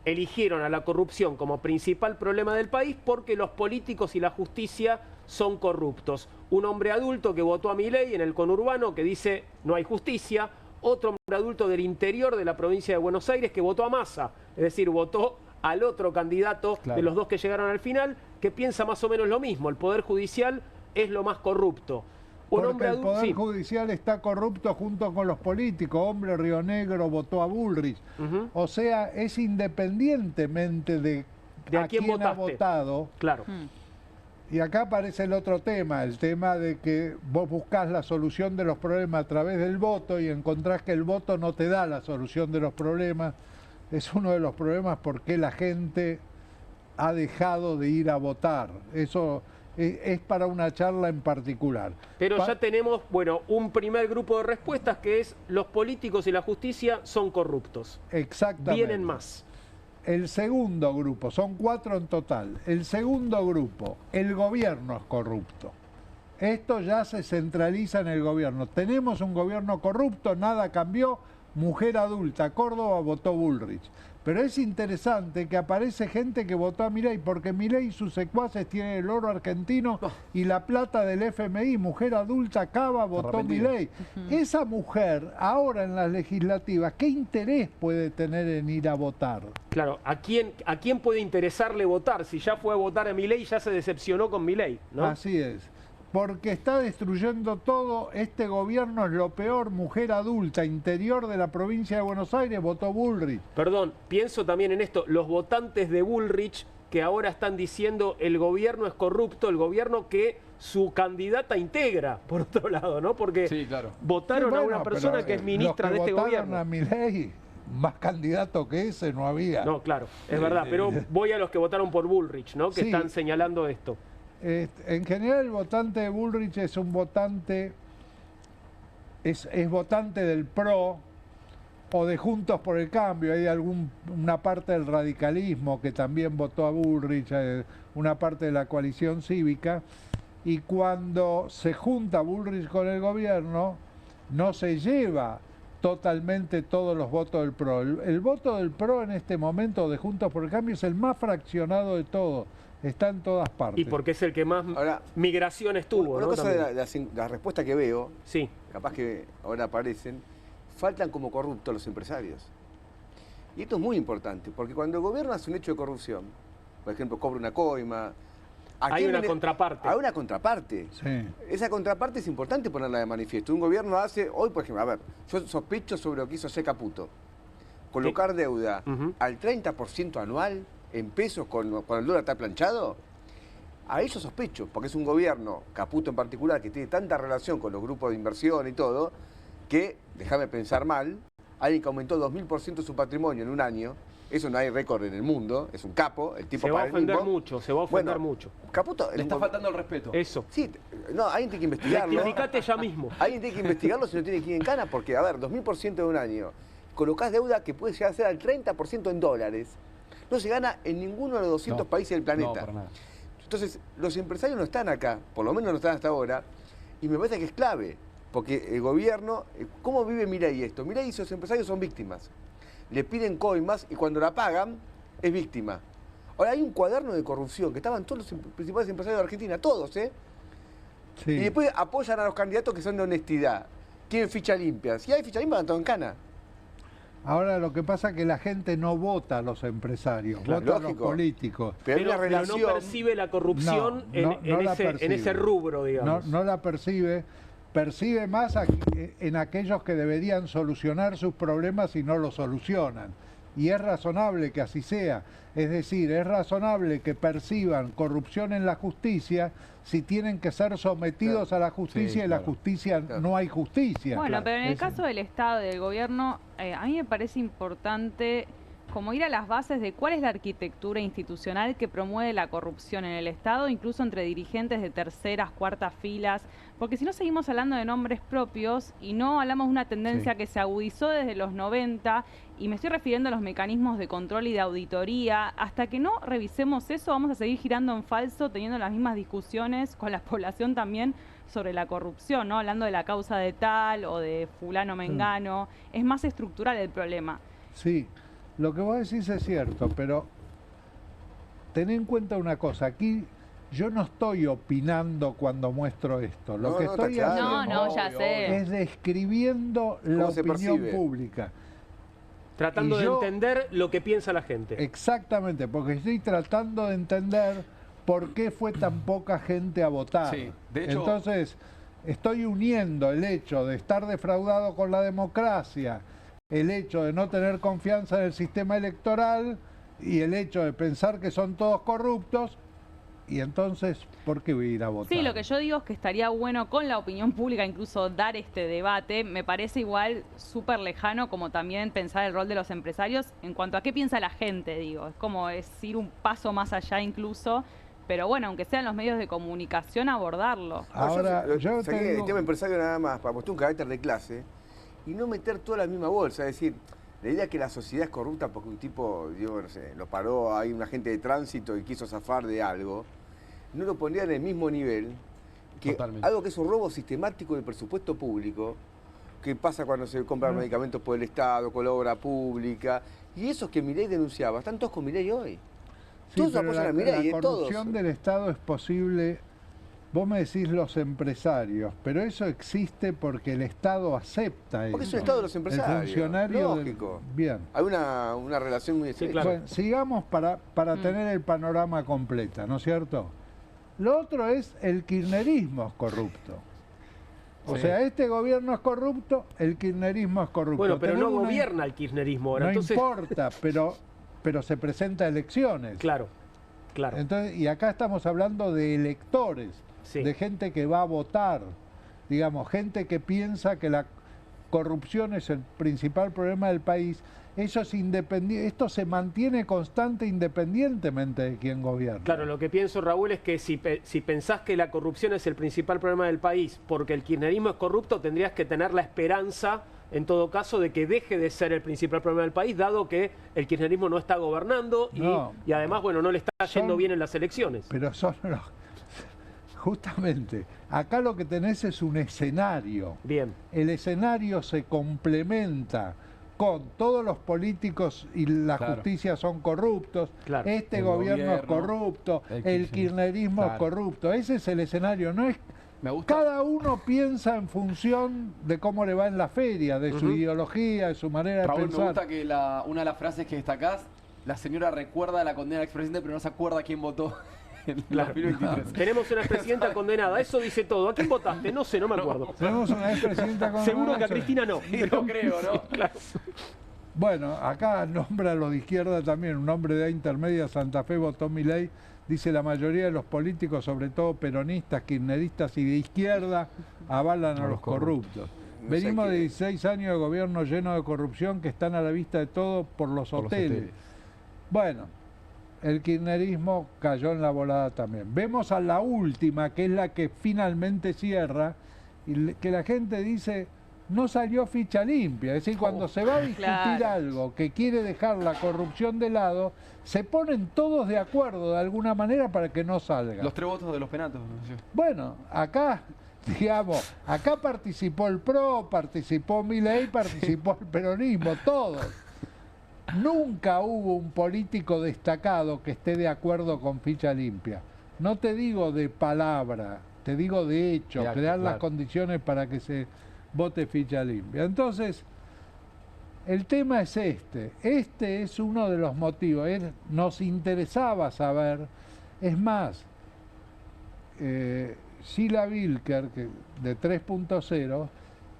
eligieron a la corrupción como principal problema del país porque los políticos y la justicia son corruptos. Un hombre adulto que votó a Milei en el conurbano que dice no hay justicia, otro hombre adulto del interior de la provincia de Buenos Aires que votó a Massa, es decir, votó al otro candidato de los dos que llegaron al final, que piensa más o menos lo mismo, el Poder Judicial es lo más corrupto. Un Porque hombre el adulto, Poder sí. Judicial está corrupto junto con los políticos. Hombre Río Negro votó a Bullrich. Ujú. O sea, es independientemente de ¿De a quién ha votaste? votado. Claro. Y acá aparece el otro tema, el tema de que vos buscás la solución de los problemas a través del voto y encontrás que el voto no te da la solución de los problemas. Es uno de los problemas por qué la gente ha dejado de ir a votar. Eso es para una charla en particular. Pero ya tenemos, bueno, un primer grupo de respuestas que es los políticos y la justicia son corruptos. Exactamente. Vienen más. El segundo grupo, son 4 en total. El segundo grupo, el gobierno es corrupto. Esto ya se centraliza en el gobierno. Tenemos un gobierno corrupto, nada cambió. Mujer adulta, Córdoba votó Bullrich. Pero es interesante que aparece gente que votó a Milei, porque Milei y sus secuaces tienen el oro argentino y la plata del FMI. Mujer adulta, Cava, votó Milei. Esa mujer, ahora en las legislativas, ¿qué interés puede tener en ir a votar? Claro, ¿a quién puede interesarle votar? Si ya fue a votar a Milei, ya se decepcionó con Milei, ¿no? Así es. Porque está destruyendo todo. Este gobierno es lo peor. Mujer adulta, interior de la provincia de Buenos Aires, votó Bullrich. Perdón, pienso también en esto, los votantes de Bullrich que ahora están diciendo el gobierno es corrupto, el gobierno que su candidata integra, por otro lado, ¿no? Porque Sí, claro. votaron Sí, a bueno, una persona pero, que es ministra los de que este votaron gobierno. a Milei, más candidato que ese no había. No, claro, es verdad, pero voy a los que votaron por Bullrich, ¿no? Que Sí. están señalando esto. En general el votante de Bullrich es un votante, es votante del PRO o de Juntos por el Cambio. Hay una parte del radicalismo que también votó a Bullrich, una parte de la coalición cívica, y cuando se junta Bullrich con el gobierno no se lleva totalmente todos los votos del PRO. El voto del PRO en este momento de Juntos por el Cambio es el más fraccionado de todos. Está en todas partes. Y porque es el que más Ahora, migraciones tuvo, una ¿no? cosa de También. la respuesta que veo, Sí, capaz que ahora aparecen, faltan como corruptos los empresarios. Y esto es muy importante, porque cuando el gobierno hace un hecho de corrupción, por ejemplo, cobra una coima... Hay una contraparte. Hay una contraparte. Sí. Esa contraparte es importante ponerla de manifiesto. Un gobierno hace, hoy por ejemplo, a ver, yo sospecho sobre lo que hizo hacer Caputo. Colocar deuda al 30% anual en pesos cuando el dólar está planchado, a eso sospecho, porque es un gobierno, Caputo en particular, que tiene tanta relación con los grupos de inversión y todo, que, déjame pensar mal, alguien que aumentó 2000% su patrimonio en un año, eso no hay récord en el mundo, es un capo, el tipo se va a ofender mismo. mucho, se va a ofender mucho. Caputo... Le está faltando el respeto. Eso. Sí, no, alguien tiene que investigarlo. Rectificate ya mismo. Alguien tiene que investigarlo si no tiene que ir en cana, porque, a ver, 2000% de un año, colocás deuda que puede llegar a ser al 30% en dólares, no se gana en ninguno de los 200 países del planeta. No, para nada. Entonces, los empresarios no están acá, por lo menos no están hasta ahora, y me parece que es clave, porque el gobierno, ¿cómo vive Milei esto? Milei y sus empresarios son víctimas. Le piden coimas y cuando la pagan, es víctima. Ahora, hay un cuaderno de corrupción que estaban todos los principales empresarios de Argentina, todos, ¿eh? Sí. Y después apoyan a los candidatos que son de honestidad. Quieren ficha limpia. Si hay ficha limpia, van todos en cana. Ahora lo que pasa es que la gente no vota a los empresarios, Claro, vota a los lógico. políticos. Pero hay una relación... no percibe la corrupción en ese rubro, digamos. No la percibe. Percibe más en aquellos que deberían solucionar sus problemas y no los solucionan. Y es razonable que así sea. Es decir, es razonable que perciban corrupción en la justicia si tienen que ser sometidos a la justicia y la justicia no hay justicia. Bueno, pero en el caso del Estado y del gobierno, a mí me parece importante como ir a las bases de cuál es la arquitectura institucional que promueve la corrupción en el Estado, incluso entre dirigentes de terceras, cuartas filas, porque si no seguimos hablando de nombres propios y no hablamos de una tendencia que se agudizó desde los 90, y me estoy refiriendo a los mecanismos de control y de auditoría, hasta que no revisemos eso vamos a seguir girando en falso, teniendo las mismas discusiones con la población también sobre la corrupción, ¿no? Hablando de la causa de tal o de fulano mengano, es más estructural el problema. Sí. Lo que vos decís es cierto, pero ten en cuenta una cosa, aquí yo no estoy opinando cuando muestro esto, lo que estoy haciendo ya sé. es describiendo la opinión pública. Tratando de entender lo que piensa la gente. Exactamente, porque estoy tratando de entender por qué fue tan poca gente a votar. Sí, de hecho, entonces, estoy uniendo el hecho de estar defraudado con la democracia, el hecho de no tener confianza en el sistema electoral y el hecho de pensar que son todos corruptos, y entonces, ¿por qué voy a ir a votar? Sí, lo que yo digo es que estaría bueno con la opinión pública incluso dar este debate. Me parece igual súper lejano como también pensar el rol de los empresarios en cuanto a qué piensa la gente, digo. Es como es ir un paso más allá incluso, pero bueno, aunque sean los medios de comunicación, abordarlo. Ahora, yo te digo... El tema empresario nada más, para mostrar un carácter de clase, y no meter toda la misma bolsa, es decir, la idea es que la sociedad es corrupta porque un tipo, yo no sé, lo paró, hay un agente de tránsito y quiso zafar de algo, no lo pondría en el mismo nivel que algo que es un robo sistemático del presupuesto público, que pasa cuando se compran medicamentos por el Estado, con la obra pública, y esos que Milei denunciaba, están todos con Milei hoy. Sí, todos pero apoyan a Milei, la corrupción del Estado es posible. Vos me decís los empresarios, pero eso existe porque el Estado acepta eso. Porque es el Estado de los empresarios. El funcionario lógico. Bien. Hay una relación muy estrecha. Bueno, sigamos para tener el panorama completo, ¿no es cierto? Lo otro es el kirchnerismo es corrupto. O sea, este gobierno es corrupto, el kirchnerismo es corrupto. Bueno, pero no gobierna el kirchnerismo ahora. No entonces... importa, pero se presenta a elecciones. Claro, claro. Entonces, y acá estamos hablando de electores. Sí. De gente que va a votar, digamos, gente que piensa que la corrupción es el principal problema del país. Eso es independiente, esto se mantiene constante independientemente de quién gobierna. Claro, lo que pienso, Raúl, es que si pensás que la corrupción es el principal problema del país porque el kirchnerismo es corrupto, tendrías que tener la esperanza, en todo caso, de que deje de ser el principal problema del país, dado que el kirchnerismo no está gobernando y además, bueno, no le está yendo bien en las elecciones. Pero son los... Justamente, acá lo que tenés es un escenario. Bien. El escenario se complementa con todos los políticos y la justicia son corruptos, este gobierno es corrupto, el kirchnerismo es corrupto. Ese es el escenario, no es Me gusta. Cada uno piensa en función de cómo le va en la feria, de su ideología, de su manera Raúl, de pensar. me gusta que una de las frases que destacás, la señora recuerda la condena del expresidente, pero no se acuerda quién votó en 2023. Tenemos una expresidenta condenada, eso dice todo. ¿A quién votaste? No sé, no me acuerdo. Tenemos una expresidenta condenada. Seguro que a Cristina no. Sí, no creo, ¿no? Claro. Bueno, acá nombra a los de izquierda también, un hombre de intermedia, Santa Fe votó Milei, dice la mayoría de los políticos, sobre todo peronistas, kirchneristas y de izquierda, avalan a los corruptos. No Venimos sé de qué- 16 años de gobierno lleno de corrupción que están a la vista de todo por los hoteles. Bueno, el kirchnerismo cayó en la volada también. Vemos a la última, que es la que finalmente cierra, y que la gente dice, no salió ficha limpia. Es decir, cuando se va a discutir Claro. algo que quiere dejar la corrupción de lado, se ponen todos de acuerdo de alguna manera para que no salga. Los 3 votos de los penatos. ¿No? Bueno, acá, digamos, acá participó el PRO, participó Milei, participó el peronismo, todos. Nunca hubo un político destacado que esté de acuerdo con ficha limpia. No te digo de palabra, te digo de hecho, De acto, crear las claro. condiciones para que se vote ficha limpia. Entonces, el tema es este. Este es uno de los motivos. Nos interesaba saber, es más, Sheila Wilker, de 3.0,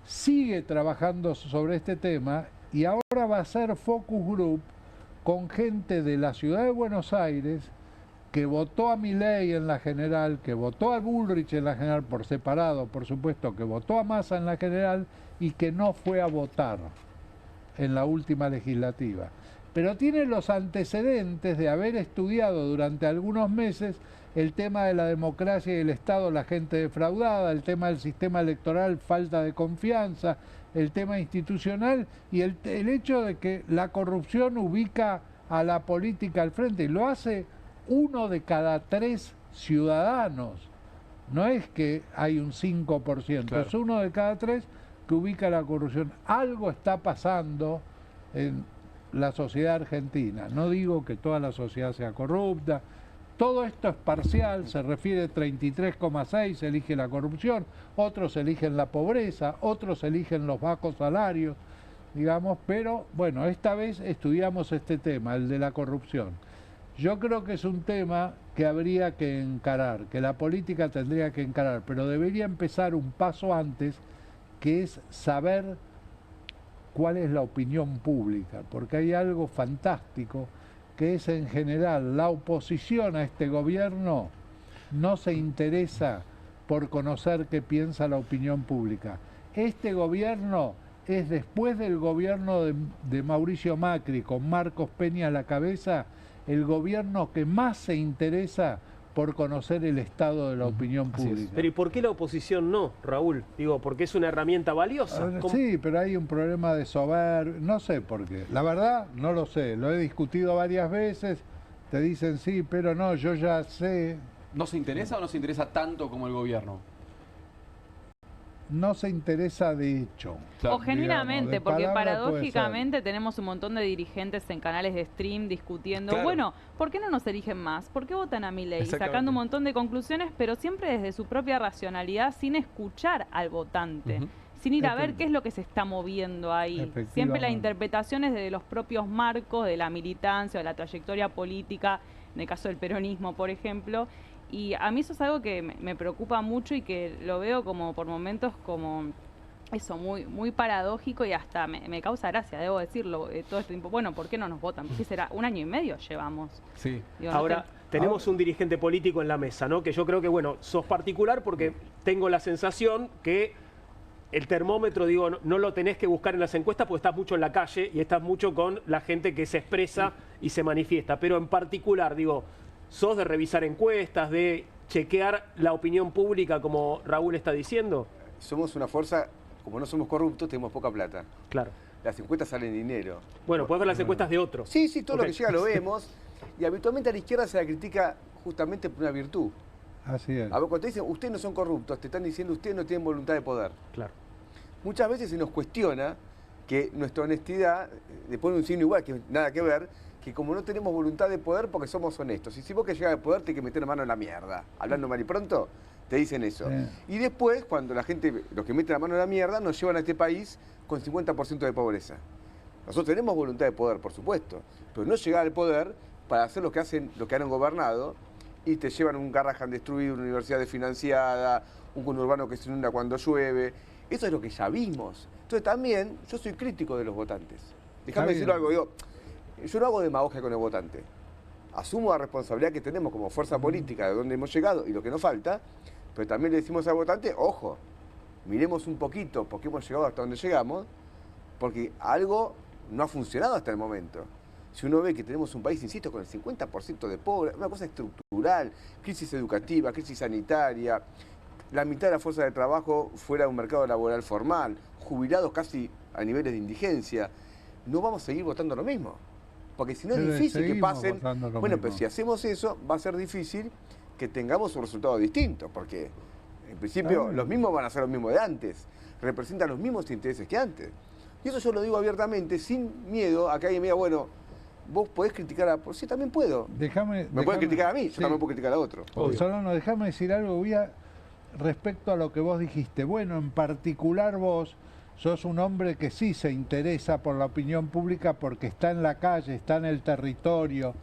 sigue trabajando sobre este tema y ahora va a hacer focus group con gente de la ciudad de Buenos Aires que votó a Milei en la general, que votó a Bullrich en la general por separado, por supuesto, que votó a Massa en la general y que no fue a votar en la última legislativa. Pero tiene los antecedentes de haber estudiado durante algunos meses el tema de la democracia y el Estado, la gente defraudada, el tema del sistema electoral, falta de confianza, el tema institucional y el hecho de que la corrupción ubica a la política al frente y lo hace 1 de cada 3 ciudadanos. No es que hay un 5%, Claro. es 1 de cada 3 que ubica la corrupción. Algo está pasando en la sociedad argentina. No digo que toda la sociedad sea corrupta. Todo esto es parcial, se refiere 33,6, elige la corrupción, otros eligen la pobreza, otros eligen los bajos salarios, digamos, pero bueno, esta vez estudiamos este tema, el de la corrupción. Yo creo que es un tema que habría que encarar, que la política tendría que encarar, pero debería empezar un paso antes, que es saber cuál es la opinión pública, porque hay algo fantástico, que es en general la oposición a este gobierno no se interesa por conocer qué piensa la opinión pública. Este gobierno es, después del gobierno de Mauricio Macri, con Marcos Peña a la cabeza, el gobierno que más se interesa por conocer el estado de la opinión pública. Pero ¿y por qué la oposición no, Raúl? Digo, porque es una herramienta valiosa. ¿Cómo? Sí, pero hay un problema de soberbia, no sé por qué. La verdad, no lo sé. Lo he discutido varias veces. Te dicen sí, pero no, yo ya sé. ¿No se interesa o no se interesa tanto como el gobierno? No se interesa de hecho. Claro, O genuinamente, de porque palabra puede paradójicamente tenemos un montón de dirigentes en canales de stream discutiendo, Claro. bueno, ¿por qué no nos eligen más? ¿Por qué votan a Milei? Exactamente. Sacando un montón de conclusiones, pero siempre desde su propia racionalidad, sin escuchar al votante. Ujú. Sin ir a ver qué es lo que se está moviendo ahí. Siempre las Efectivamente. interpretaciones desde los propios marcos de la militancia o de la trayectoria política, en el caso del peronismo, por ejemplo. Y a mí eso es algo que me preocupa mucho y que lo veo como por momentos como eso, muy, muy paradójico y hasta me causa gracia, debo decirlo, todo este tiempo. Bueno, ¿por qué no nos votan? ¿Qué será? 1 año y medio llevamos. Sí. Digo, no Ahora, tenemos un dirigente político en la mesa, ¿no? Que yo creo que, bueno, sos particular porque tengo la sensación que el termómetro, digo, no lo tenés que buscar en las encuestas porque estás mucho en la calle y estás mucho con la gente que se expresa y se manifiesta. Pero en particular, digo, sos de revisar encuestas, de chequear la opinión pública, como Raúl está diciendo. Somos una fuerza, como no somos corruptos, tenemos poca plata. Claro. Las encuestas salen dinero. Bueno, puedes ver las encuestas de otros. Sí, sí, todo Ok. lo que llega lo vemos. Y habitualmente a la izquierda se la critica justamente por una virtud. Así es. A ver, cuando te dicen, ustedes no son corruptos, te están diciendo, ustedes no tienen voluntad de poder. Claro. Muchas veces se nos cuestiona que nuestra honestidad le pone un signo igual, que nada que ver, que como no tenemos voluntad de poder porque somos honestos. Y si vos que llegas al poder te hay que meter la mano en la mierda, hablando mal y pronto, Te dicen eso. Sí. Y después, cuando la gente, los que meten la mano en la mierda, nos llevan a este país con 50% de pobreza. Nosotros tenemos voluntad de poder, por supuesto, pero no llegar al poder para hacer lo que hacen, lo que han gobernado, y te llevan un Garrahan destruido, una universidad desfinanciada, un conurbano que se inunda cuando llueve. Eso es lo que ya vimos. Entonces también, yo soy crítico de los votantes. Déjame decir algo, yo no hago demagogia con el votante. Asumo la responsabilidad que tenemos como fuerza política de dónde hemos llegado y lo que nos falta, pero también le decimos al votante, ojo, miremos un poquito por qué hemos llegado hasta donde llegamos, porque algo no ha funcionado hasta el momento. Si uno ve que tenemos un país, insisto, con el 50% de pobres, una cosa estructural, crisis educativa, crisis sanitaria, la mitad de la fuerza de trabajo fuera de un mercado laboral formal, jubilados casi a niveles de indigencia, no vamos a seguir votando lo mismo. Porque si no es difícil que pasen... Bueno, pero si hacemos eso, va a ser difícil que tengamos un resultado distinto, porque en principio los mismos van a ser los mismos de antes, representan los mismos intereses que antes. Y eso yo lo digo abiertamente, sin miedo a que alguien me diga, bueno, vos podés criticar a... Sí, también puedo. Me pueden criticar a mí, yo también puedo criticar a otro. Solano, déjame decir algo, respecto a lo que vos dijiste. Bueno, en particular vos sos un hombre que sí se interesa por la opinión pública porque está en la calle, está en el territorio.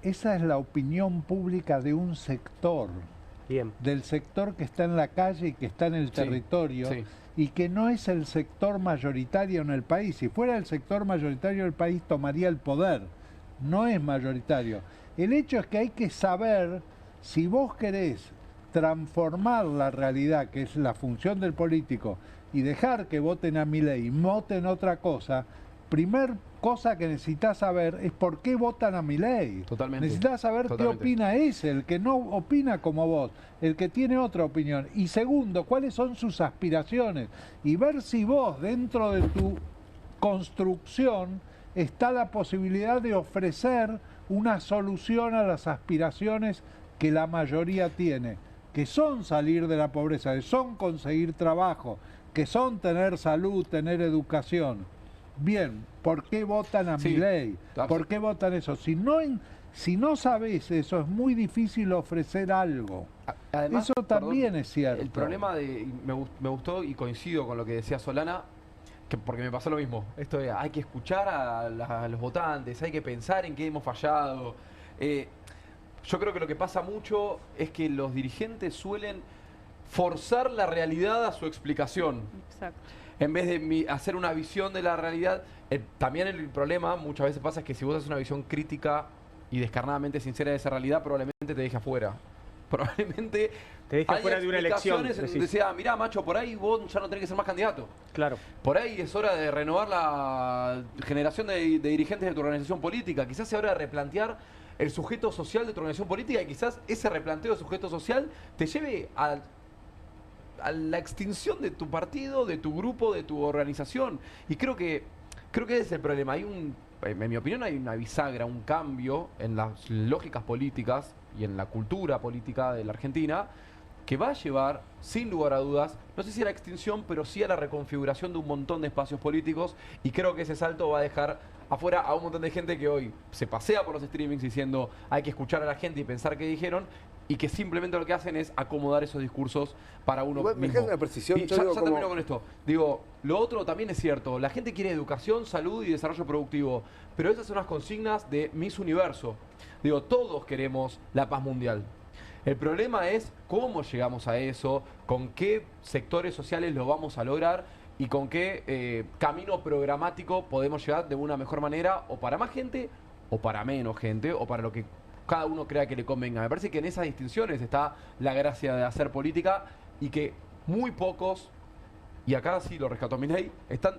Esa es la opinión pública de un sector. Bien. Del sector que está en la calle y que está en el territorio, y que no es el sector mayoritario en el país. Si fuera el sector mayoritario del país, tomaría el poder. No es mayoritario. El hecho es que hay que saber, si vos querés transformar la realidad, que es la función del político, y dejar que voten a Milei y voten otra cosa, primer cosa que necesitas saber es por qué votan a Milei. Totalmente. Necesitas saber qué opina ese, el que no opina como vos, el que tiene otra opinión. Y segundo, cuáles son sus aspiraciones. Y ver si vos, dentro de tu construcción, está la posibilidad de ofrecer una solución a las aspiraciones que la mayoría tiene, que son salir de la pobreza, que son conseguir trabajo, que son tener salud, tener educación. Bien, ¿por qué votan a Milei? ¿Por qué votan eso? Si no sabés eso, es muy difícil ofrecer algo. Además, eso también es cierto. El problema me gustó y coincido con lo que decía Solana, porque me pasó lo mismo. Esto de hay que escuchar a los votantes, hay que pensar en qué hemos fallado. Yo creo que lo que pasa mucho es que los dirigentes suelen forzar la realidad a su explicación. Exacto. En vez de hacer una visión de la realidad. También el problema muchas veces pasa es que si vos haces una visión crítica y descarnadamente sincera de esa realidad, probablemente te deje afuera. Probablemente te deje fuera de una elección. Decía, mirá, macho, por ahí vos ya no tenés que ser más candidato. Claro. Por ahí es hora de renovar la generación de dirigentes de tu organización política. Quizás sea hora de replantear el sujeto social de tu organización política y quizás ese replanteo de sujeto social te lleve a la extinción de tu partido, de tu grupo, de tu organización. Y creo que ese es el problema. En mi opinión hay una bisagra, un cambio en las lógicas políticas y en la cultura política de la Argentina que va a llevar, sin lugar a dudas, no sé si a la extinción, pero sí a la reconfiguración de un montón de espacios políticos, y creo que ese salto va a dejar afuera a un montón de gente que hoy se pasea por los streamings diciendo hay que escuchar a la gente y pensar qué dijeron, y que simplemente lo que hacen es acomodar esos discursos para uno mismo. Me queda una precisión. Y ya termino con esto. Digo, lo otro también es cierto. La gente quiere educación, salud y desarrollo productivo. Pero esas son las consignas de Miss Universo. Digo, todos queremos la paz mundial. El problema es cómo llegamos a eso, con qué sectores sociales lo vamos a lograr y con qué camino programático podemos llegar de una mejor manera, o para más gente, o para menos gente, o para lo que cada uno crea que le convenga. Me parece que en esas distinciones está la gracia de hacer política, y que muy pocos, y acá sí lo rescató Milei,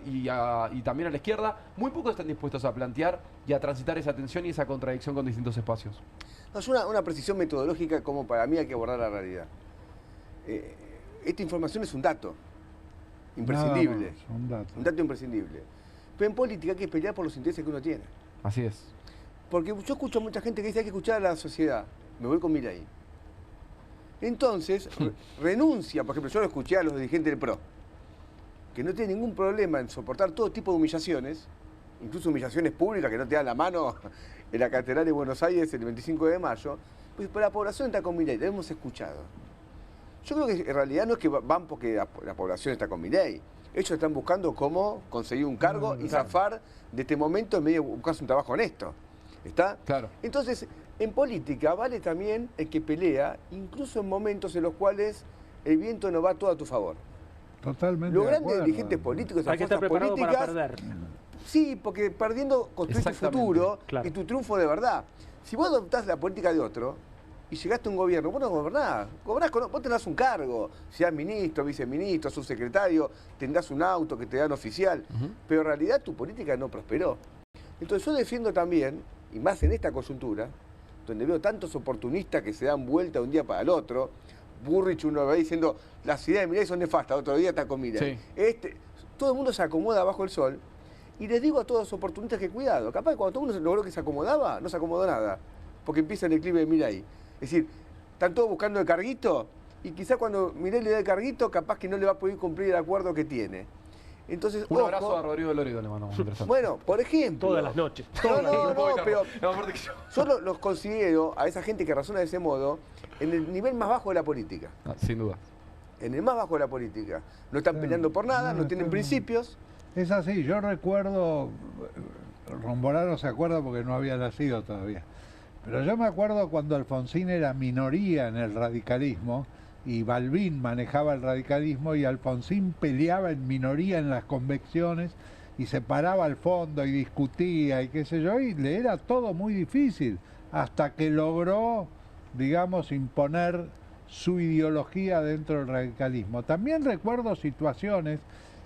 y también a la izquierda, muy pocos están dispuestos a plantear y a transitar esa tensión y esa contradicción con distintos espacios. No, es una precisión metodológica como para mí hay que abordar la realidad. Esta información es un dato imprescindible. Un dato imprescindible. Pero en política hay que pelear por los intereses que uno tiene. Así es. Porque yo escucho a mucha gente que dice hay que escuchar a la sociedad. Me voy con Milei. Entonces, renuncia. Por ejemplo, yo lo escuché a los dirigentes del PRO, que no tienen ningún problema en soportar todo tipo de humillaciones, incluso humillaciones públicas que no te dan la mano en la Catedral de Buenos Aires el 25 de mayo. Pues para la población está con Milei, lo hemos escuchado. Yo creo que en realidad no es que van porque la población está con Milei. Ellos están buscando cómo conseguir un cargo y zafar de este momento en medio de buscarse un trabajo honesto. ¿Está? Claro. Entonces, en política vale también el que pelea, incluso en momentos en los cuales el viento no va todo a tu favor. Totalmente. Los de grandes acuerdo. dirigentes políticos, Hay que estar preparado políticas, para perder. sí, porque perdiendo construís tu futuro claro. y tu triunfo de verdad. Si vos adoptás la política de otro y llegaste a un gobierno, vos no gobernás, vos tendrás un cargo, seas ministro, viceministro, subsecretario, tendrás un auto que te dan oficial, pero en realidad tu política no prosperó. Entonces yo defiendo también, y más en esta coyuntura, donde veo tantos oportunistas que se dan vuelta de un día para el otro, Burrich uno va diciendo, las ideas de Milei son nefastas, otro día está con Milei. Sí. Todo el mundo se acomoda bajo el sol, y les digo a todos los oportunistas que cuidado, capaz que cuando todo el mundo logró que se acomodaba, no se acomodó nada, porque empieza el declive de Milei. Es decir, están todos buscando el carguito, y quizá cuando Milei le da el carguito, capaz que no le va a poder cumplir el acuerdo que tiene. Entonces, un abrazo a Rodrigo Loredo le mandamos. Bueno, por ejemplo. Todas las noches. No, pero yo los considero a esa gente que razona de ese modo en el nivel más bajo de la política. Sin duda. En el más bajo de la política. No están peleando por nada, no tienen principios. Es así, yo recuerdo, Rombolano se acuerda porque no había nacido todavía, pero yo me acuerdo cuando Alfonsín era minoría en el radicalismo y Balbín manejaba el radicalismo y Alfonsín peleaba en minoría en las convenciones y se paraba al fondo y discutía y qué sé yo, y le era todo muy difícil hasta que logró, digamos, imponer su ideología dentro del radicalismo. También recuerdo situaciones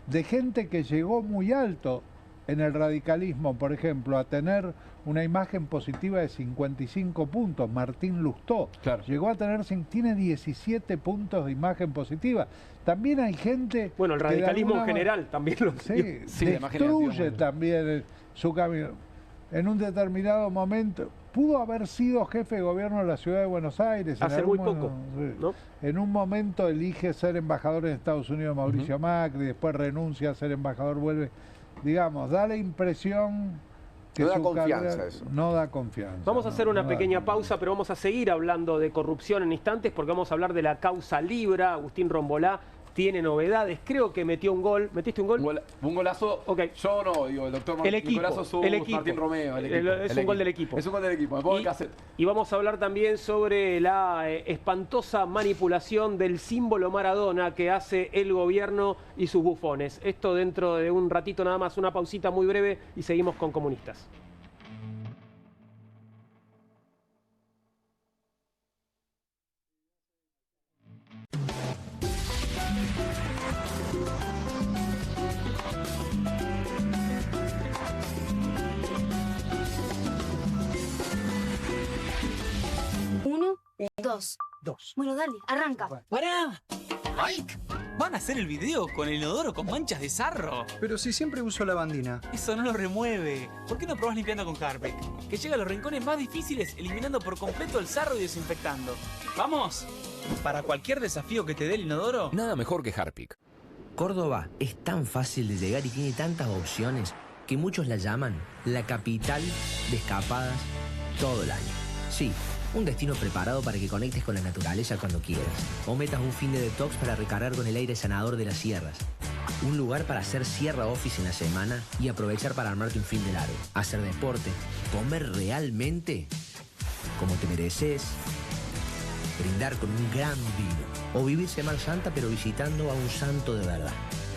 de gente que llegó muy alto en el radicalismo, por ejemplo, a tener una imagen positiva de 55 puntos. Martín Lustó llegó a tener, tiene 17 puntos de imagen positiva. También hay gente... Bueno, el radicalismo en general también lo destruye también su camino. En un determinado momento, pudo haber sido jefe de gobierno de la ciudad de Buenos Aires. Hace muy poco, ¿no? En un momento elige ser embajador en Estados Unidos Mauricio Macri, después renuncia a ser embajador, vuelve. Digamos, da la impresión que no da su confianza carrera eso. No da confianza. Vamos a hacer una pequeña pausa, pero vamos a seguir hablando de corrupción en instantes porque vamos a hablar de la causa Libra. Agustín Rombolá tiene novedades, creo que metió un gol. ¿Metiste un gol? Un golazo. Okay. Yo no, digo, el doctor Nicolás Osuz, Martín Romeo. Es un gol del equipo. Es un gol del equipo, me pongo el cassette. Y vamos a hablar también sobre la espantosa manipulación del símbolo Maradona que hace el gobierno y sus bufones. Esto dentro de un ratito nada más, una pausita muy breve y seguimos con Comunistas. Dos. Bueno, dale, arranca. ¡Pará! ¡Mike! ¿Van a hacer el video con el inodoro con manchas de sarro? Pero si siempre uso lavandina. Eso no lo remueve. ¿Por qué no probás limpiando con Harpic? Que llega a los rincones más difíciles eliminando por completo el sarro y desinfectando. ¡Vamos! Para cualquier desafío que te dé el inodoro... Nada mejor que Harpic. Córdoba es tan fácil de llegar y tiene tantas opciones que muchos la llaman la capital de escapadas todo el año. Sí, un destino preparado para que conectes con la naturaleza cuando quieras. O metas un fin de detox para recargar con el aire sanador de las sierras. Un lugar para hacer sierra office en la semana y aprovechar para armarte un fin de largo. Hacer deporte, comer realmente como te mereces, brindar con un gran vino. O vivir Semana Santa pero visitando a un santo de verdad.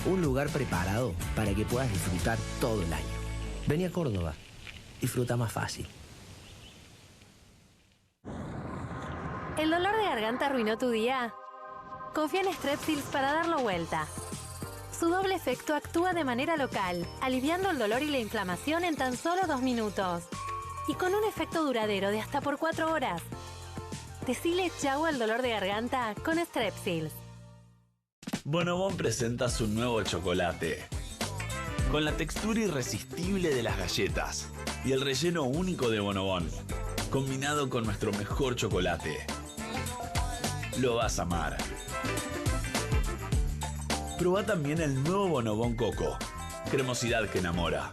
Un lugar preparado para que puedas disfrutar todo el año. Vení a Córdoba. Disfruta más fácil. ¿El dolor de garganta arruinó tu día? Confía en Strepsils para darlo vuelta. Su doble efecto actúa de manera local, aliviando el dolor y la inflamación en tan solo 2 minutos. Y con un efecto duradero de hasta por 4 horas. Decile chau al dolor de garganta con Strepsils. Bonobón presenta su nuevo chocolate. Con la textura irresistible de las galletas y el relleno único de Bonobón, combinado con nuestro mejor chocolate. Lo vas a amar. Probá también el nuevo Bonobón Coco. Cremosidad que enamora.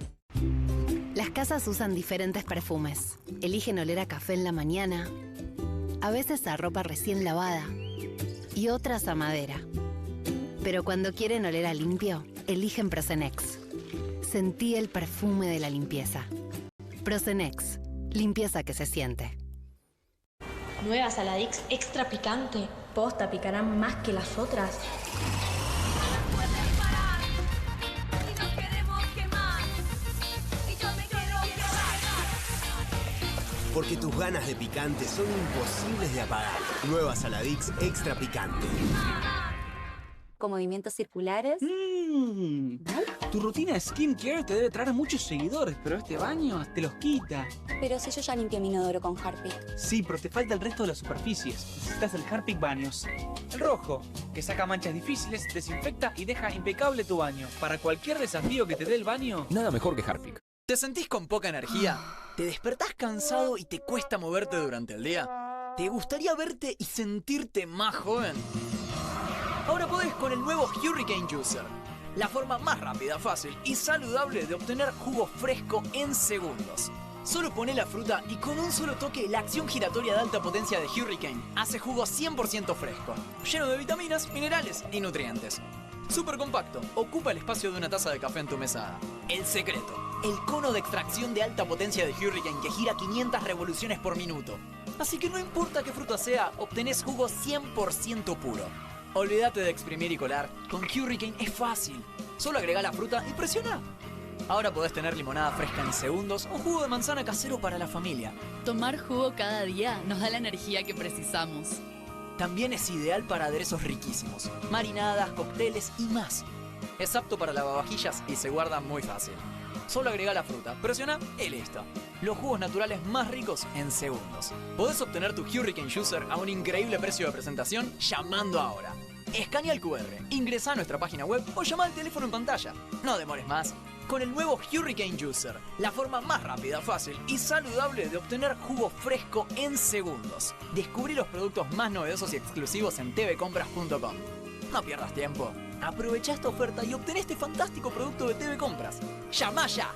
Las casas usan diferentes perfumes. Eligen oler a café en la mañana, a veces a ropa recién lavada y otras a madera. Pero cuando quieren oler a limpio, eligen Prosenex. Sentí el perfume de la limpieza. Prosenex, limpieza que se siente. Nueva Saladix extra picante. Posta, picarán más que las otras. Porque tus ganas de picante son imposibles de apagar. Nueva Saladix extra picante. Con movimientos circulares. Tu rutina de skincare te debe traer muchos seguidores, pero este baño te los quita. Pero si yo ya limpié mi inodoro con Harpic. Sí, pero te falta el resto de las superficies. Necesitas el Harpic Baños. El rojo, que saca manchas difíciles, desinfecta y deja impecable tu baño. Para cualquier desafío que te dé el baño, nada mejor que Harpic. ¿Te sentís con poca energía? ¿Te despertás cansado y te cuesta moverte durante el día? ¿Te gustaría verte y sentirte más joven? Ahora podés con el nuevo Hurricane Juicer. La forma más rápida, fácil y saludable de obtener jugo fresco en segundos. Solo poné la fruta y con un solo toque la acción giratoria de alta potencia de Hurricane hace jugo 100% fresco, lleno de vitaminas, minerales y nutrientes. Súper compacto, ocupa el espacio de una taza de café en tu mesada. El secreto, el cono de extracción de alta potencia de Hurricane que gira 500 revoluciones por minuto. Así que no importa qué fruta sea, obtenés jugo 100% puro. Olvídate de exprimir y colar, con Hurricane es fácil. Solo agrega la fruta y presiona. Ahora podés tener limonada fresca en segundos o jugo de manzana casero para la familia. Tomar jugo cada día nos da la energía que precisamos. También es ideal para aderezos riquísimos, marinadas, cócteles y más. Es apto para lavavajillas y se guarda muy fácil. Solo agrega la fruta, presiona y listo. Los jugos naturales más ricos en segundos. Podés obtener tu Hurricane Juicer a un increíble precio de presentación llamando ahora. Escanea el QR, ingresa a nuestra página web o llama al teléfono en pantalla. No demores más. Con el nuevo Hurricane Juicer, la forma más rápida, fácil y saludable de obtener jugo fresco en segundos. Descubrí los productos más novedosos y exclusivos en tvcompras.com. No pierdas tiempo. Aprovecha esta oferta y obtén este fantástico producto de TV Compras. ¡Llama ya!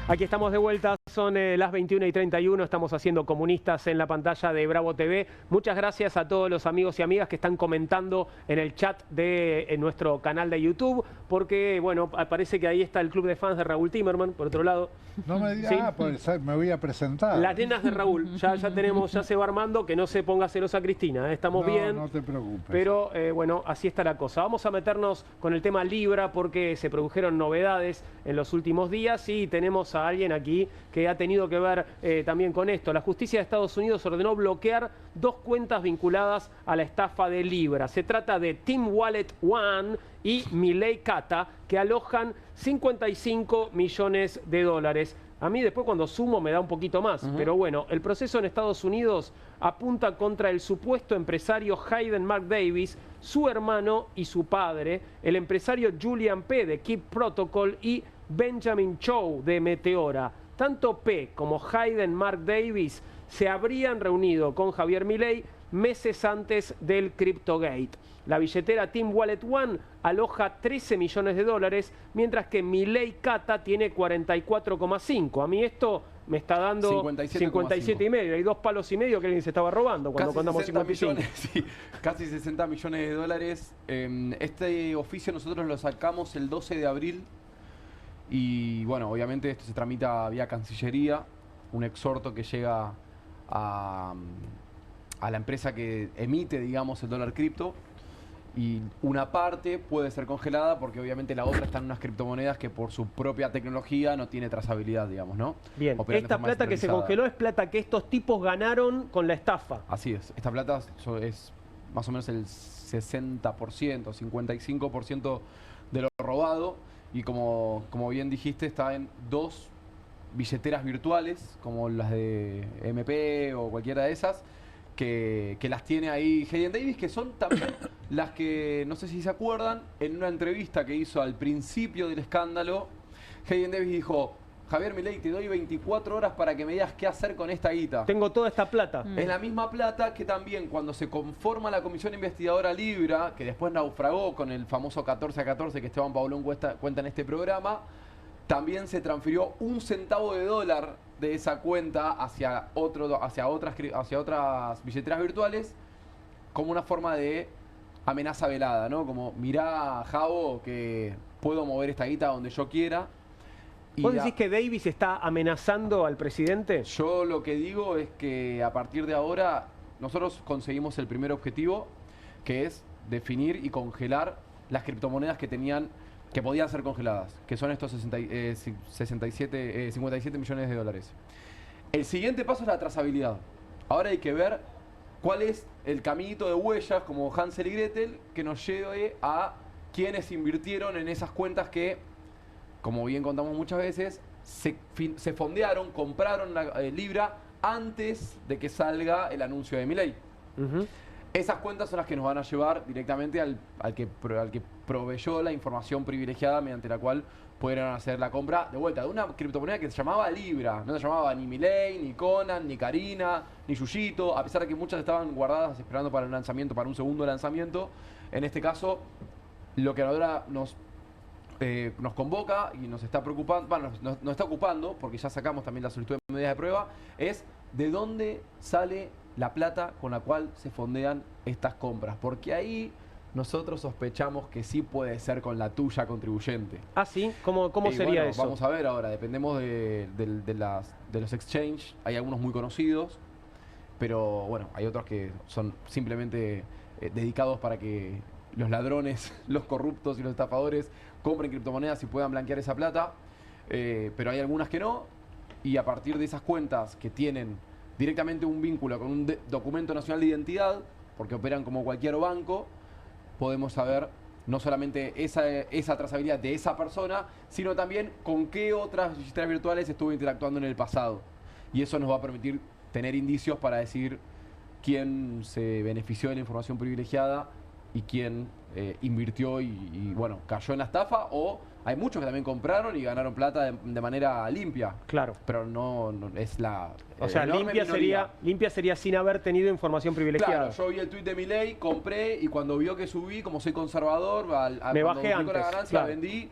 Aquí estamos de vuelta, son las 21:31, estamos haciendo Comunistas en la pantalla de Bravo TV. Muchas gracias a todos los amigos y amigas que están comentando en el chat de nuestro canal de YouTube, porque, bueno, parece que ahí está el club de fans de Raúl Timerman, por otro lado. No me digas, ¿sí? Pues me voy a presentar. Las nenas de Raúl, ya tenemos, ya se va armando, que no se ponga celosa Cristina, estamos bien. No te preocupes. Pero, bueno, así está la cosa. Vamos a meternos con el tema Libra, porque se produjeron novedades en los últimos días y tenemos a alguien aquí que ha tenido que ver también con esto. La justicia de Estados Unidos ordenó bloquear 2 cuentas vinculadas a la estafa de Libra. Se trata de Team Wallet One y Milei Kata, que alojan 55 millones de dólares. A mí después cuando sumo me da un poquito más, pero bueno, el proceso en Estados Unidos apunta contra el supuesto empresario Hayden Mark Davis, su hermano y su padre, el empresario Julian P. de Keep Protocol y Benjamin Chow de Meteora. Tanto P como Hayden Mark Davis se habrían reunido con Javier Milei meses antes del CryptoGate. La billetera Team Wallet One aloja 13 millones de dólares, mientras que Milei Kata tiene 44,5. A mí esto me está dando 57,5. Hay 2 palos y medio que alguien se estaba robando cuando contamos 55. Millones, sí, casi 60 millones de dólares. Este oficio nosotros lo sacamos el 12 de abril. Y bueno, obviamente esto se tramita vía Cancillería, un exhorto que llega a la empresa que emite, digamos, el dólar cripto. Y una parte puede ser congelada porque obviamente la otra está en unas criptomonedas que por su propia tecnología no tiene trazabilidad, digamos, ¿no? Bien, esta plata que se congeló es plata que estos tipos ganaron con la estafa. Así es, esta plata es más o menos el 60%, 55% de lo robado. y como bien dijiste, está en 2 billeteras virtuales, como las de MP o cualquiera de esas, que las tiene ahí Hayden Davis, que son también las que, no sé si se acuerdan, en una entrevista que hizo al principio del escándalo, Hayden Davis dijo: Javier Milei, te doy 24 horas para que me digas qué hacer con esta guita. Tengo toda esta plata. Es la misma plata que también cuando se conforma la Comisión Investigadora Libra, que después naufragó con el famoso 14-14 que Esteban Paulón cuenta en este programa, también se transfirió $1 centavo de esa cuenta hacia otras billeteras virtuales como una forma de amenaza velada, ¿no? Como, mirá, Javo, que puedo mover esta guita donde yo quiera. ¿Vos decís que Davis está amenazando al presidente? Yo lo que digo es que a partir de ahora nosotros conseguimos el primer objetivo, que es definir y congelar las criptomonedas que podían ser congeladas, que son estos 57 millones de dólares. El siguiente paso es la trazabilidad. Ahora hay que ver cuál es el caminito de huellas, como Hansel y Gretel, que nos lleve a quienes invirtieron en esas cuentas que, como bien contamos muchas veces, se fondearon, compraron la Libra antes de que salga el anuncio de Milei. Esas cuentas son las que nos van a llevar directamente al que proveyó la información privilegiada mediante la cual pudieron hacer la compra de vuelta de una criptomoneda que se llamaba Libra. No se llamaba ni Milei, ni Conan, ni Karina, ni Yuyito, a pesar de que muchas estaban guardadas esperando para el lanzamiento, para un segundo lanzamiento. En este caso, lo que ahora nos convoca y nos está preocupando, bueno, nos está ocupando, porque ya sacamos también la solicitud de medidas de prueba, es de dónde sale la plata con la cual se fondean estas compras. Porque ahí nosotros sospechamos que sí puede ser con la tuya contribuyente. ¿Ah, sí? ¿Cómo sería eso? Vamos a ver ahora, dependemos de los exchange. Hay algunos muy conocidos, pero bueno, hay otros que son simplemente dedicados para que los ladrones, los corruptos y los estafadores compren criptomonedas y puedan blanquear esa plata, pero hay algunas que no, y a partir de esas cuentas que tienen directamente un vínculo con un documento nacional de identidad, porque operan como cualquier banco, podemos saber no solamente esa trazabilidad de esa persona, sino también con qué otras billeteras virtuales estuvo interactuando en el pasado. Y eso nos va a permitir tener indicios para decir quién se benefició de la información privilegiada y quién invirtió y bueno, cayó en la estafa, o hay muchos que también compraron y ganaron plata de manera limpia. Claro. Pero no es la... O sea, limpia sería sin haber tenido información privilegiada. Claro, yo vi el tuit de Milei, compré, y cuando vio que subí, como soy conservador, me bajé antes, la ganancia, la vendí,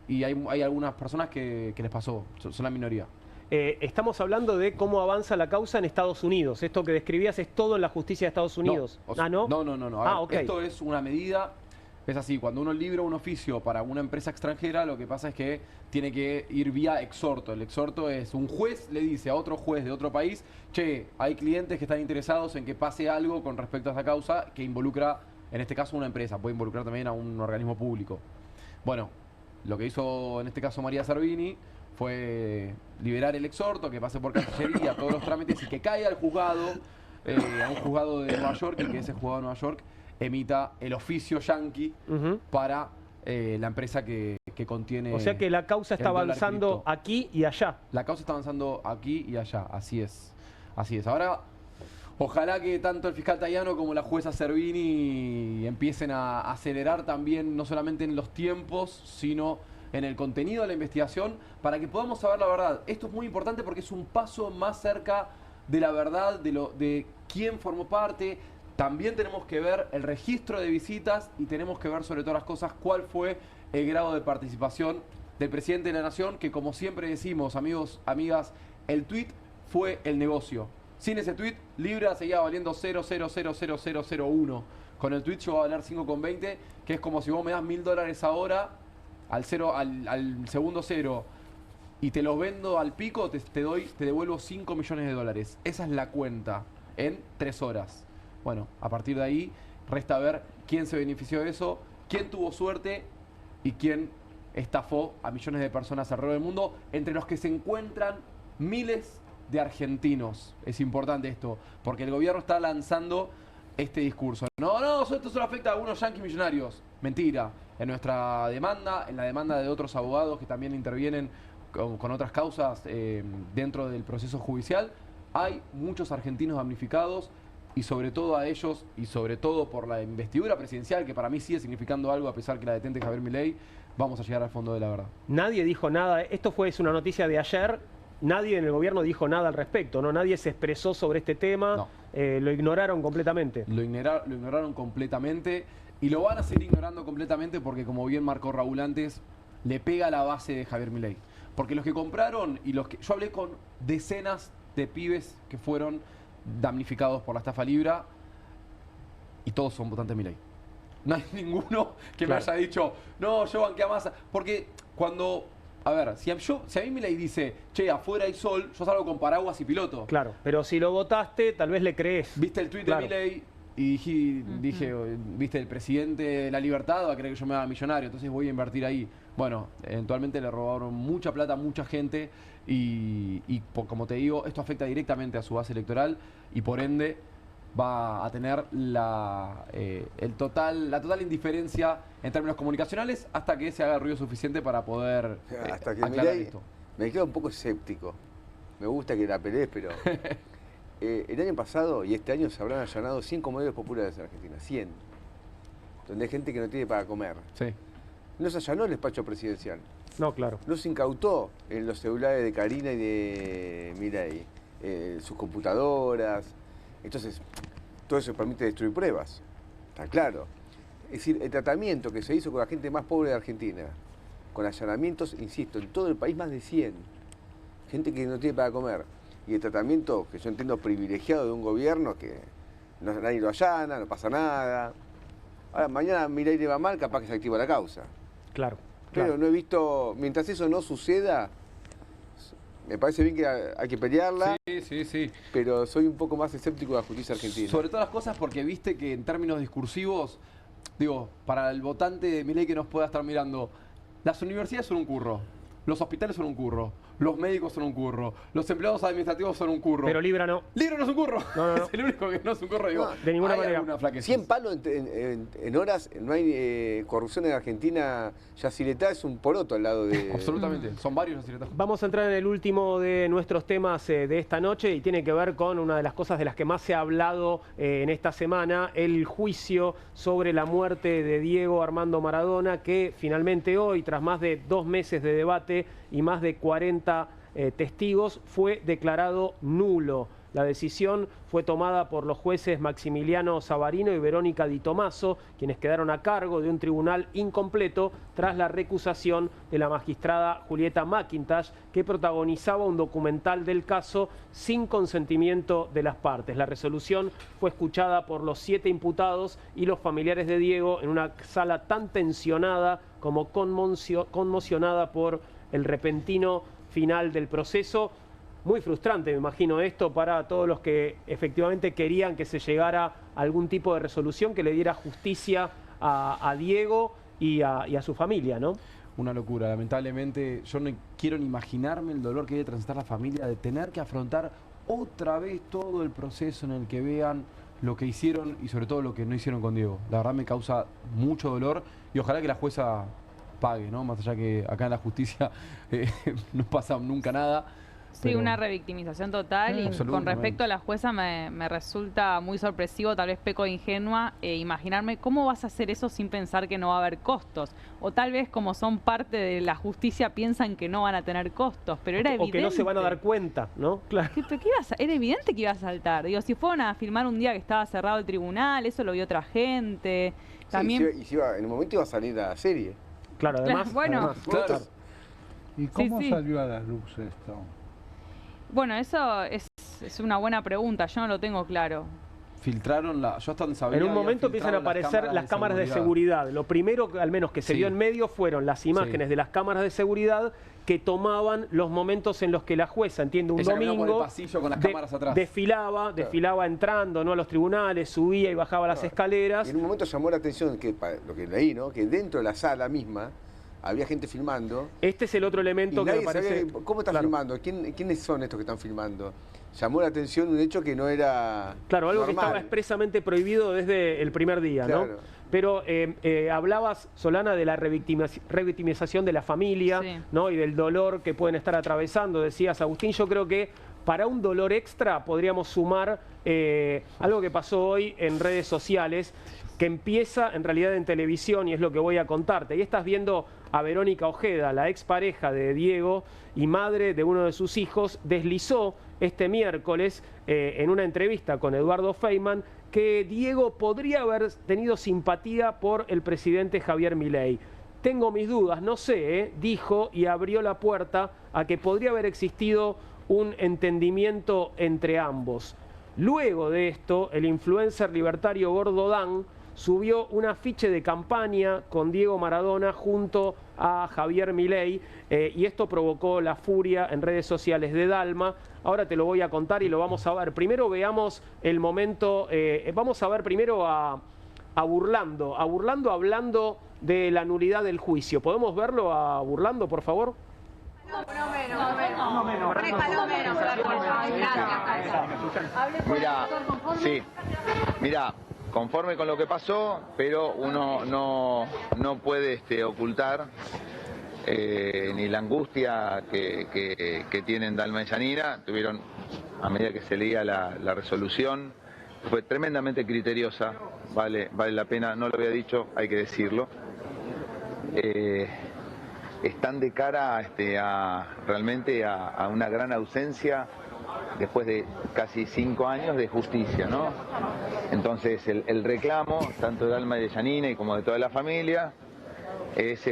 y hay algunas personas que les pasó, son la minoría. Estamos hablando de cómo avanza la causa en Estados Unidos. Esto que describías es todo en la justicia de Estados Unidos. No, ¿no? No. A ver, okay. Esto es una medida, es así, cuando uno libra un oficio para una empresa extranjera, lo que pasa es que tiene que ir vía exhorto. El exhorto es un juez le dice a otro juez de otro país: che, hay clientes que están interesados en que pase algo con respecto a esta causa que involucra, en este caso, una empresa, puede involucrar también a un organismo público. Bueno, lo que hizo en este caso María Servini fue liberar el exhorto, que pase por Cancillería, todos los trámites, y que caiga al juzgado, a un juzgado de Nueva York, y que ese juzgado de Nueva York emita el oficio yanqui para la empresa que contiene... O sea que la causa está avanzando aquí y allá. La causa está avanzando aquí y allá, así es. Así es. Ahora, ojalá que tanto el fiscal Tayano como la jueza Servini empiecen a acelerar también, no solamente en los tiempos, sino en el contenido de la investigación, para que podamos saber la verdad. Esto es muy importante porque es un paso más cerca de la verdad, de quién formó parte. También tenemos que ver el registro de visitas y tenemos que ver, sobre todas las cosas, cuál fue el grado de participación del presidente de la Nación, que, como siempre decimos, amigos, amigas, el tuit fue el negocio. Sin ese tuit, Libra seguía valiendo 0,0000001. Con el tuit yo voy a valer 5,20, que es como si vos me das $1000 ahora al segundo cero y te los vendo al pico, te devuelvo $5 millones. Esa es la cuenta en 3 horas. Bueno, a partir de ahí resta ver quién se benefició de eso, quién tuvo suerte y quién estafó a millones de personas alrededor del mundo, entre los que se encuentran miles de argentinos. Es importante esto, porque el gobierno está lanzando este discurso. No, esto solo afecta a algunos yanquis millonarios. Mentira. En nuestra demanda, en la demanda de otros abogados que también intervienen con otras causas dentro del proceso judicial, hay muchos argentinos damnificados y sobre todo a ellos, y sobre todo por la investidura presidencial, que para mí sigue significando algo a pesar que la detente Javier Milei, vamos a llegar al fondo de la verdad. Nadie dijo nada, esto es una noticia de ayer, nadie en el gobierno dijo nada al respecto, ¿no? Nadie se expresó sobre este tema, no. Lo ignoraron completamente. Lo ignoraron completamente y lo van a seguir ignorando completamente porque, como bien marcó Raúl antes, le pega a la base de Javier Milei. Porque los que compraron y los que... Yo hablé con decenas de pibes que fueron damnificados por la estafa Libra y todos son votantes de Milei. No hay ninguno que me haya dicho, no, yo banqué a Massa. Porque cuando... A ver, si a mí Milei dice, che, afuera hay sol, yo salgo con paraguas y piloto. Claro, pero si lo votaste, tal vez le crees. Viste el tuit de Milei y dije, viste, el presidente de la libertad va a creer que yo me haga millonario, entonces voy a invertir ahí. Bueno, eventualmente le robaron mucha plata a mucha gente y como te digo, esto afecta directamente a su base electoral y por ende va a tener la total indiferencia en términos comunicacionales hasta que se haga el ruido suficiente para poder hasta que aclarar esto. Me quedo un poco escéptico. Me gusta que la pelees, pero el año pasado y este año se habrán allanado 100 comedores populares en Argentina. 100. Donde hay gente que no tiene para comer. Sí. No se allanó el despacho presidencial. No, claro. No se incautó en los celulares de Karina y de Milei, sus computadoras. Entonces, todo eso permite destruir pruebas. Está claro. Es decir, el tratamiento que se hizo con la gente más pobre de Argentina, con allanamientos, insisto, en todo el país más de 100. Gente que no tiene para comer. Y el tratamiento, que yo entiendo privilegiado de un gobierno, que nadie lo allana, no pasa nada. Ahora, mañana Milei le va mal, capaz que se activa la causa. Claro. Pero no he visto, mientras eso no suceda, me parece bien que hay que pelearla. Sí. Pero soy un poco más escéptico de la justicia argentina. Sobre todas las cosas porque viste que en términos discursivos, digo, para el votante de Milei que nos pueda estar mirando, las universidades son un curro, los hospitales son un curro, los médicos son un curro, los empleados administrativos son un curro. Pero Libra no. Libra no es un curro. No. Es el único que no es un curro. Digo, de ninguna manera. 100 palos en horas, no hay corrupción en Argentina. Yacyretá es un poroto al lado de... Absolutamente, son varios Yacyretá. Vamos a entrar en el último de nuestros temas de esta noche y tiene que ver con una de las cosas de las que más se ha hablado en esta semana, el juicio sobre la muerte de Diego Armando Maradona, que finalmente hoy, tras más de 2 meses de debate y más de 40 testigos, fue declarado nulo. La decisión fue tomada por los jueces Maximiliano Savarino y Verónica Di Tomaso, quienes quedaron a cargo de un tribunal incompleto tras la recusación de la magistrada Julieta McIntosh, que protagonizaba un documental del caso sin consentimiento de las partes. La resolución fue escuchada por los 7 imputados y los familiares de Diego en una sala tan tensionada como conmocionada por el repentino final del proceso. Muy frustrante, me imagino, esto para todos los que efectivamente querían que se llegara a algún tipo de resolución que le diera justicia a Diego y a su familia, ¿no? Una locura, lamentablemente. Yo no quiero ni imaginarme el dolor que debe transitar la familia de tener que afrontar otra vez todo el proceso en el que vean lo que hicieron y sobre todo lo que no hicieron con Diego. La verdad me causa mucho dolor y ojalá que la jueza pague, ¿no? Más allá que acá en la justicia no pasa nunca nada. Sí, una revictimización total y con respecto a la jueza me resulta muy sorpresivo, tal vez peco de ingenua, imaginarme cómo vas a hacer eso sin pensar que no va a haber costos. O tal vez como son parte de la justicia piensan que no van a tener costos, pero era evidente. O que no se van a dar cuenta, ¿no? Claro. Era evidente que iba a saltar. Digo, si fueron a filmar un día que estaba cerrado el tribunal, eso lo vio otra gente. También... Sí, en un momento iba a salir a la serie. Claro, además. Bueno. Claro. ¿Y cómo salió a la luz esto? Bueno, eso es una buena pregunta, yo no lo tengo claro. Filtraron yo hasta sabía. En un momento empiezan a aparecer las cámaras de seguridad. Lo primero, al menos que se vio en medio, fueron las imágenes de las cámaras de seguridad que tomaban los momentos en los que la jueza, entiendo, un domingo, por el pasillo con las cámaras atrás. desfilaba entrando, ¿no?, a los tribunales, subía y bajaba las escaleras. Y en un momento llamó la atención, lo que leí, ¿no?, que dentro de la sala misma había gente filmando. Este es el otro elemento que me parece... ¿Cómo están filmando? ¿Quiénes son estos que están filmando? llamó la atención un hecho que no era Claro, algo normal. que estaba expresamente prohibido desde el primer día, Claro. ¿no? Pero hablabas, Solana, de la revictimización de la familia, Sí. ¿no? Y del dolor que pueden estar atravesando. Decías, Agustín, yo creo que para un dolor extra podríamos sumar algo que pasó hoy en redes sociales, que empieza en realidad en televisión, y es lo que voy a contarte. Y estás viendo a Verónica Ojeda, la expareja de Diego y madre de uno de sus hijos, deslizó este miércoles en una entrevista con Eduardo Feynman que Diego podría haber tenido simpatía por el presidente Javier Milei. Tengo mis dudas, no sé, dijo, y abrió la puerta a que podría haber existido un entendimiento entre ambos. Luego de esto, el influencer libertario Gordo Dan subió un afiche de campaña con Diego Maradona junto a Javier Milei, y esto provocó la furia en redes sociales de Dalma. Ahora te lo voy a contar y lo vamos a ver. Primero veamos el momento, vamos a ver primero a Burlando hablando de la nulidad del juicio. ¿Podemos verlo a Burlando, por favor? Mira, conforme con lo que pasó, pero uno no puede ocultar ni la angustia que tienen Dalma y Yanina. Tuvieron, a medida que se leía la resolución, fue tremendamente criteriosa, vale la pena, no lo había dicho, hay que decirlo. Están de cara realmente a una gran ausencia después de casi 5 años de justicia, ¿no? Entonces el reclamo, tanto de Dalma y de Yanina y como de toda la familia, es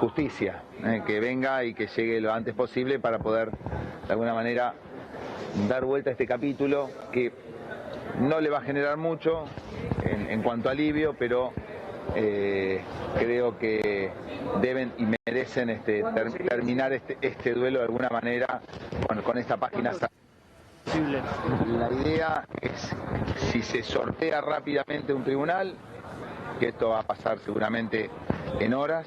justicia, que venga y que llegue lo antes posible para poder, de alguna manera, dar vuelta a este capítulo que no le va a generar mucho en cuanto a alivio, pero creo que deben y merecen terminar este duelo de alguna manera con esta página. La idea es, si se sortea rápidamente un tribunal, que esto va a pasar seguramente en horas,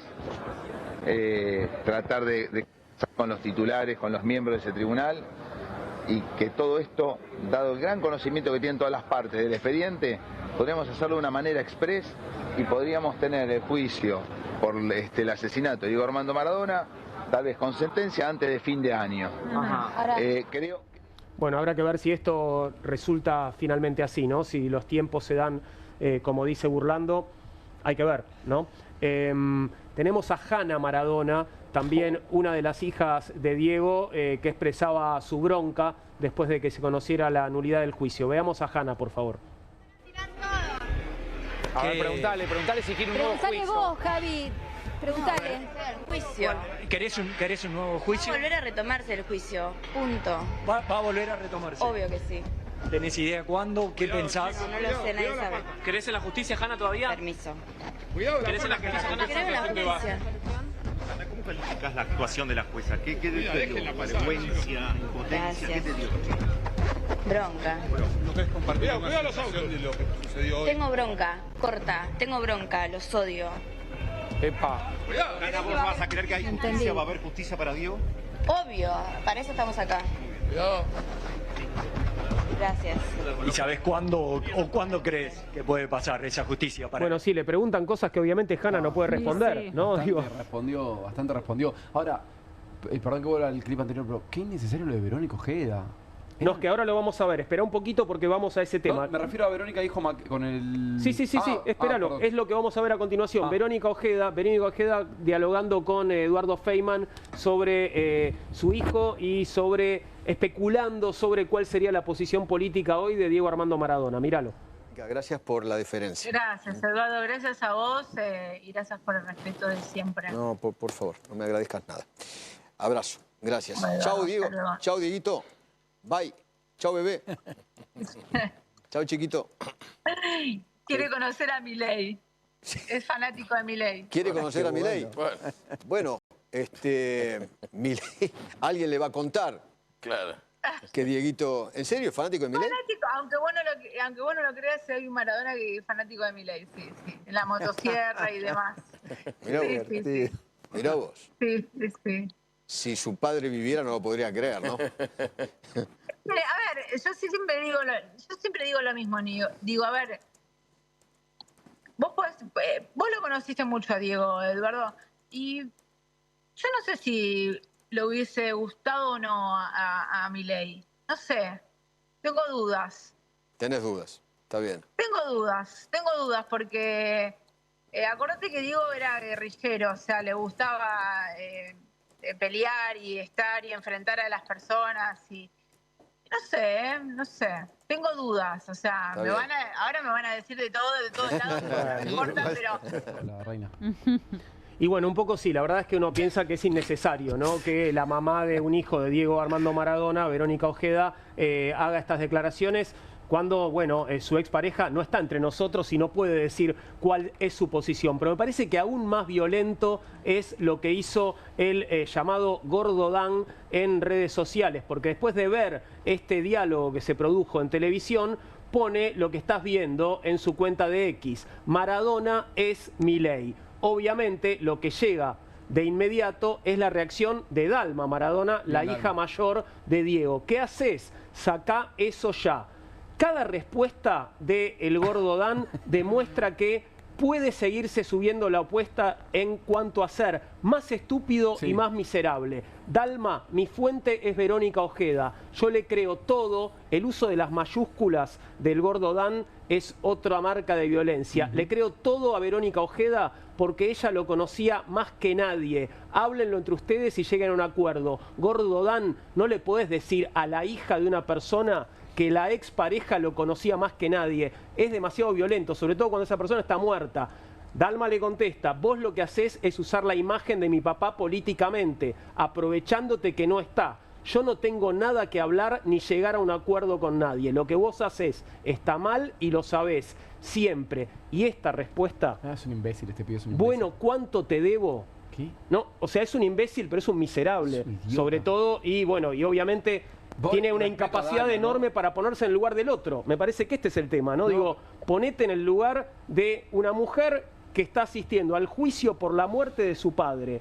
tratar de con los titulares, con los miembros de ese tribunal, y que todo esto, dado el gran conocimiento que tienen todas las partes del expediente, podríamos hacerlo de una manera express y podríamos tener el juicio por el asesinato de Diego Armando Maradona, tal vez con sentencia antes de fin de año. Creo... Bueno, habrá que ver si esto resulta finalmente así, ¿no? Si los tiempos se dan, como dice Burlando, hay que ver, ¿no? Tenemos a Hanna Maradona, también una de las hijas de Diego, que expresaba su bronca después de que se conociera la nulidad del juicio. Veamos a Hanna, por favor. A ver, preguntale si quiere un nuevo juicio. Preguntale vos, Javi. Preguntale. Juicio. ¿Querés un nuevo juicio? Va a volver a retomarse el juicio. Punto. ¿Va a volver a retomarse? Obvio que sí. ¿Tenés idea cuándo? ¿Qué pensás? No lo sé, nadie sabe. ¿Querés en la justicia, Hanna, todavía? Permiso. ¿Querés en la justicia, Hanna? Creo en la justicia. ¿Cómo calificás la actuación de la jueza? ¿Qué te dio? ¿Vergüencia, impotencia? ¿Qué te dio? Bronca. ¿No querés compartir cuidado los audios de lo que sucedió hoy? Tengo bronca, corta. Tengo bronca, los odio. Epa. Hanna, ¿vos vas a creer que hay justicia? ¿Va a haber justicia para Diego? Obvio, para eso estamos acá. Cuidado. Gracias. ¿Y sabés cuándo o cuándo crees que puede pasar esa justicia? Bueno, sí, le preguntan cosas que obviamente Hanna no puede responder, sí. ¿no? Bastante respondió. Ahora, perdón que vuelva al clip anterior, pero qué innecesario lo de Verónica Ojeda. No, es que ahora lo vamos a ver. Espera un poquito porque vamos a ese tema. No, me refiero a Verónica, dijo con el... Sí, espéralo. Perdón. Es lo que vamos a ver a continuación. Verónica Ojeda dialogando con Eduardo Feynman sobre su hijo y especulando sobre cuál sería la posición política hoy de Diego Armando Maradona. Míralo. Gracias por la deferencia. Gracias, Eduardo. Gracias a vos y gracias por el respeto de siempre. No, por favor, no me agradezcas nada. Abrazo. Gracias. Bueno, chau, Diego. saludos. Chau, Dieguito. Bye. Chau, bebé. Chau, chiquito. Quiere conocer a Milei. Es fanático de Milei. ¿Quiere conocer a Milei? Bueno, Milei, alguien le va a contar. Claro. Que Dieguito, ¿en serio? ¿Fanático de Milei? Fanático, aunque vos no lo creas, hay un Maradona que es fanático de Milei, sí. En la motosierra y demás. Mirá vos. Sí. Mirá vos. Sí. si su padre viviera no lo podría creer, ¿no? A ver, yo siempre digo lo mismo, Nico. Digo, a ver, vos lo conociste mucho a Diego, Eduardo, y yo no sé si le hubiese gustado o no a Milei. No sé, tengo dudas. Tenés dudas, está bien. Tengo dudas porque acordate que Diego era guerrillero, o sea, le gustaba pelear y estar y enfrentar a las personas y no sé, tengo dudas, o sea, ahora me van a decir de todos lados, no me importa, pero... La reina. Y bueno, un poco sí, la verdad es que uno piensa que es innecesario, ¿no? Que la mamá de un hijo de Diego Armando Maradona, Verónica Ojeda, haga estas declaraciones cuando, bueno, su expareja no está entre nosotros y no puede decir cuál es su posición. Pero me parece que aún más violento es lo que hizo el llamado Gordo Dan en redes sociales, porque después de ver este diálogo que se produjo en televisión, pone lo que estás viendo en su cuenta de X. Maradona es Milei. Obviamente lo que llega de inmediato es la reacción de Dalma Maradona, la hija mayor de Diego. ¿Qué haces? Sacá eso ya. Cada respuesta de El Gordo Dan demuestra que puede seguirse subiendo la apuesta en cuanto a ser más estúpido y más miserable. Dalma, mi fuente es Verónica Ojeda. Yo le creo todo. El uso de las mayúsculas del Gordo Dan es otra marca de violencia. Le creo todo a Verónica Ojeda porque ella lo conocía más que nadie. Háblenlo entre ustedes y lleguen a un acuerdo. Gordo Dan, no le podés decir a la hija de una persona que la expareja lo conocía más que nadie. Es demasiado violento, sobre todo cuando esa persona está muerta. Dalma le contesta, vos lo que haces es usar la imagen de mi papá políticamente, aprovechándote que no está. Yo no tengo nada que hablar ni llegar a un acuerdo con nadie. Lo que vos haces está mal y lo sabés, siempre. Y esta respuesta... es un imbécil, este pibe es un imbécil. Bueno, ¿cuánto te debo? ¿Qué? No, o sea, es un imbécil, pero es un miserable. Sobre todo, y bueno, y obviamente... tiene una incapacidad enorme para ponerse en el lugar del otro. Me parece que este es el tema, ¿no? Digo, ponete en el lugar de una mujer que está asistiendo al juicio por la muerte de su padre.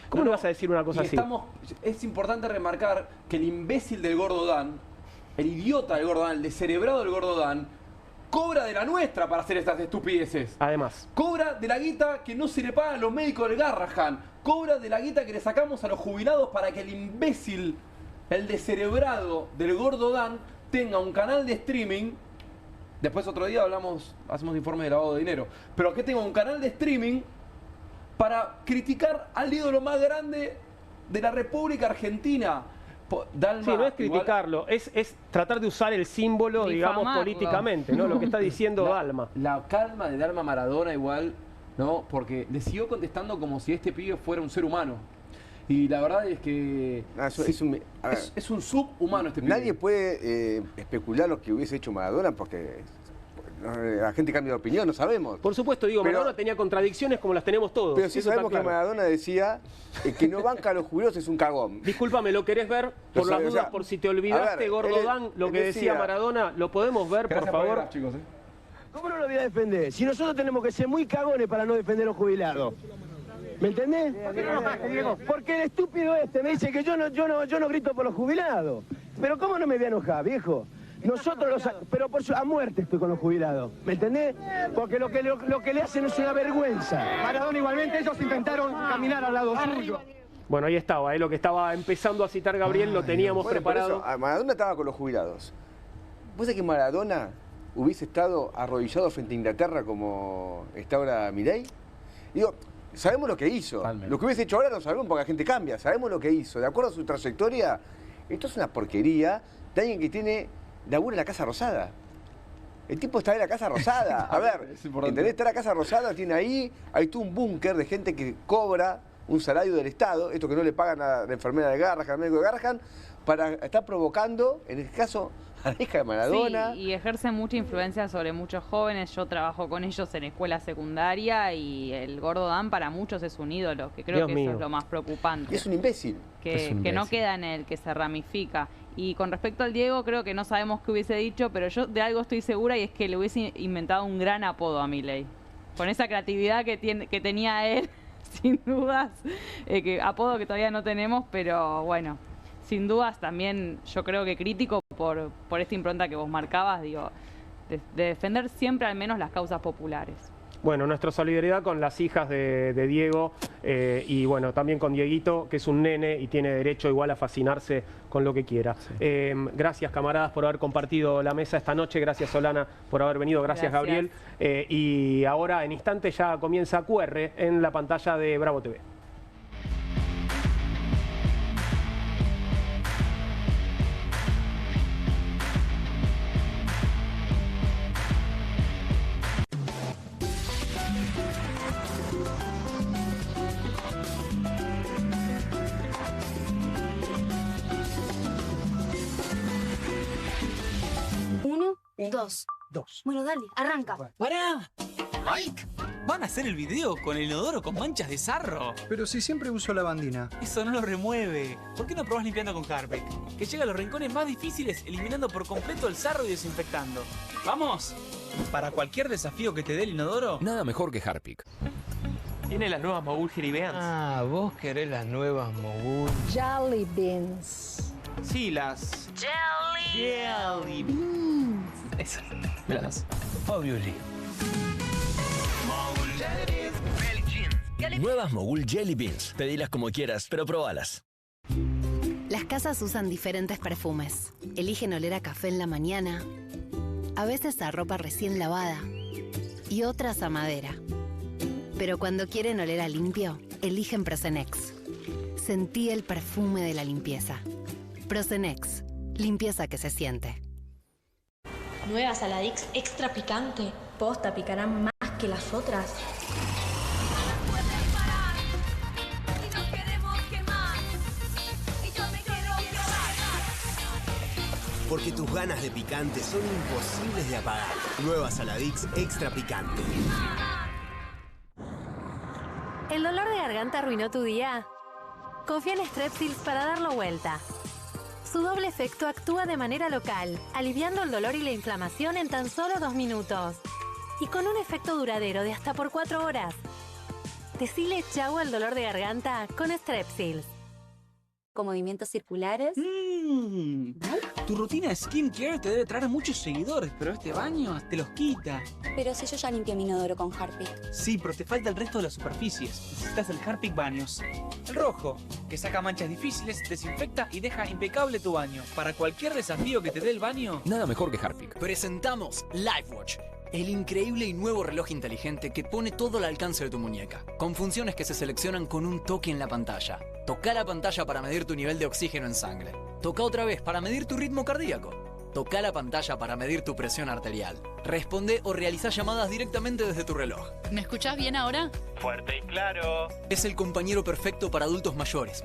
¿Cómo le vas a decir una cosa así? Es importante remarcar que el imbécil del Gordo Dan, el idiota del Gordo Dan, el descerebrado del Gordo Dan, cobra de la nuestra para hacer estas estupideces. Además. Cobra de la guita que no se le pagan a los médicos del Garrahan. Cobra de la guita que le sacamos a los jubilados para que el imbécil... el descerebrado del Gordo Dan tenga un canal de streaming. Después otro día hacemos informe de lavado de dinero. Pero que tenga un canal de streaming para criticar al ídolo más grande de la República Argentina. Dalma, sí, no es criticarlo, es tratar de usar el símbolo, digamos, políticamente, ¿no? Lo que está diciendo Dalma. La calma de Dalma Maradona igual, ¿no? Porque le siguió contestando como si este pibe fuera un ser humano. Y la verdad es que es un subhumano este pibe. Nadie puede especular lo que hubiese hecho Maradona porque la gente cambia de opinión, no sabemos. Por supuesto, digo, pero, Maradona tenía contradicciones como las tenemos todos. Pero sí sabemos que Maradona decía que no banca a los jubilados es un cagón. Discúlpame, ¿lo querés ver? Por las dudas, por si te olvidaste, Gordo Dan, lo que decía Maradona, ¿lo podemos ver, por favor? Por chicos, ¿Cómo no lo voy a defender? Si nosotros tenemos que ser muy cagones para no defender a los jubilados. ¿Me entendés? ¿Por qué no enojaste, Diego? Porque el estúpido este me dice que yo no grito por los jubilados. Pero ¿cómo no me voy a enojar, viejo? Nosotros pero a muerte estoy con los jubilados, ¿me entendés? Porque lo que le hacen es una vergüenza. Maradona igualmente, ellos intentaron caminar al lado suyo. Bueno, ahí estaba, lo que estaba empezando a citar Gabriel, lo teníamos preparado. Por eso, Maradona estaba con los jubilados. ¿Vos sabés que Maradona hubiese estado arrodillado frente a Inglaterra como está ahora Milei? Digo, sabemos lo que hizo. Lo que hubiese hecho ahora no sabemos porque la gente cambia. Sabemos lo que hizo. De acuerdo a su trayectoria, esto es una porquería de alguien que tiene labura en la Casa Rosada. El tipo está en la Casa Rosada. A ver, ¿entendés? Está en la Casa Rosada, tiene hay todo un búnker de gente que cobra un salario del Estado, esto que no le pagan a la enfermera de Garrahan, al médico de Garrahan, para estar provocando, en este caso, a la hija de Maradona. Sí, y ejerce mucha influencia sobre muchos jóvenes. Yo trabajo con ellos en escuela secundaria y el Gordo Dan para muchos es un ídolo, que creo que eso es lo más preocupante. Es un imbécil. Que no queda en él, que se ramifica. Y con respecto al Diego, creo que no sabemos qué hubiese dicho, pero yo de algo estoy segura y es que le hubiese inventado un gran apodo a Milei. Con esa creatividad que tenía él, sin dudas, apodo que todavía no tenemos, pero bueno, sin dudas también yo creo que crítico por esta impronta que vos marcabas, digo, de defender siempre al menos las causas populares. Bueno, nuestra solidaridad con las hijas de Diego y bueno, también con Dieguito, que es un nene y tiene derecho igual a fascinarse con lo que quiera. Sí. Gracias, camaradas, por haber compartido la mesa esta noche. Gracias, Solana, por haber venido. Gracias. Gabriel. Y ahora, en instantes, ya comienza QR en la pantalla de Bravo TV. Dos. Bueno, dale, arranca. ¡Pará! ¡Mike! ¿Van a hacer el video con el inodoro con manchas de sarro? Pero si siempre uso lavandina. Eso no lo remueve. ¿Por qué no probás limpiando con Harpic? Que llega a los rincones más difíciles eliminando por completo el sarro y desinfectando. ¡Vamos! Para cualquier desafío que te dé el inodoro, nada mejor que Harpic. Tiene las nuevas Mogul Jelly Beans. Ah, vos querés las nuevas Mogul Jelly Beans. Sí, las... Jelly Beans. Esas. Míralas. Obviously. Nuevas Mogul Jelly Beans. Pedilas como quieras, pero probalas. Las casas usan diferentes perfumes. Eligen oler a café en la mañana, a veces a ropa recién lavada y otras a madera. Pero cuando quieren oler a limpio, eligen Prosenex. Sentí el perfume de la limpieza. Prosenex. Limpieza que se siente. Nueva Saladix extra picante. Posta, picarán más que las otras. Porque tus ganas de picante son imposibles de apagar. Nueva Saladix extra picante. ¿El dolor de garganta arruinó tu día? Confía en Strepsils para darlo vuelta. Su doble efecto actúa de manera local, aliviando el dolor y la inflamación en tan solo 2 minutos. Y con un efecto duradero de hasta por 4 horas. Decile chau al dolor de garganta con Strepsils. Con movimientos circulares. Tu rutina de skincare te debe traer muchos seguidores, pero este baño te los quita. Pero si yo ya limpié mi inodoro con Harpic. Sí, pero te falta el resto de las superficies. Necesitas el Harpic Baños. El rojo, que saca manchas difíciles, desinfecta y deja impecable tu baño. Para cualquier desafío que te dé el baño, nada mejor que Harpic. Presentamos LifeWatch, el increíble y nuevo reloj inteligente que pone todo al alcance de tu muñeca, con funciones que se seleccionan con un toque en la pantalla. Toca la pantalla para medir tu nivel de oxígeno en sangre. Toca otra vez para medir tu ritmo cardíaco. Toca la pantalla para medir tu presión arterial. Responde o realiza llamadas directamente desde tu reloj. ¿Me escuchás bien ahora? Fuerte y claro. Es el compañero perfecto para adultos mayores.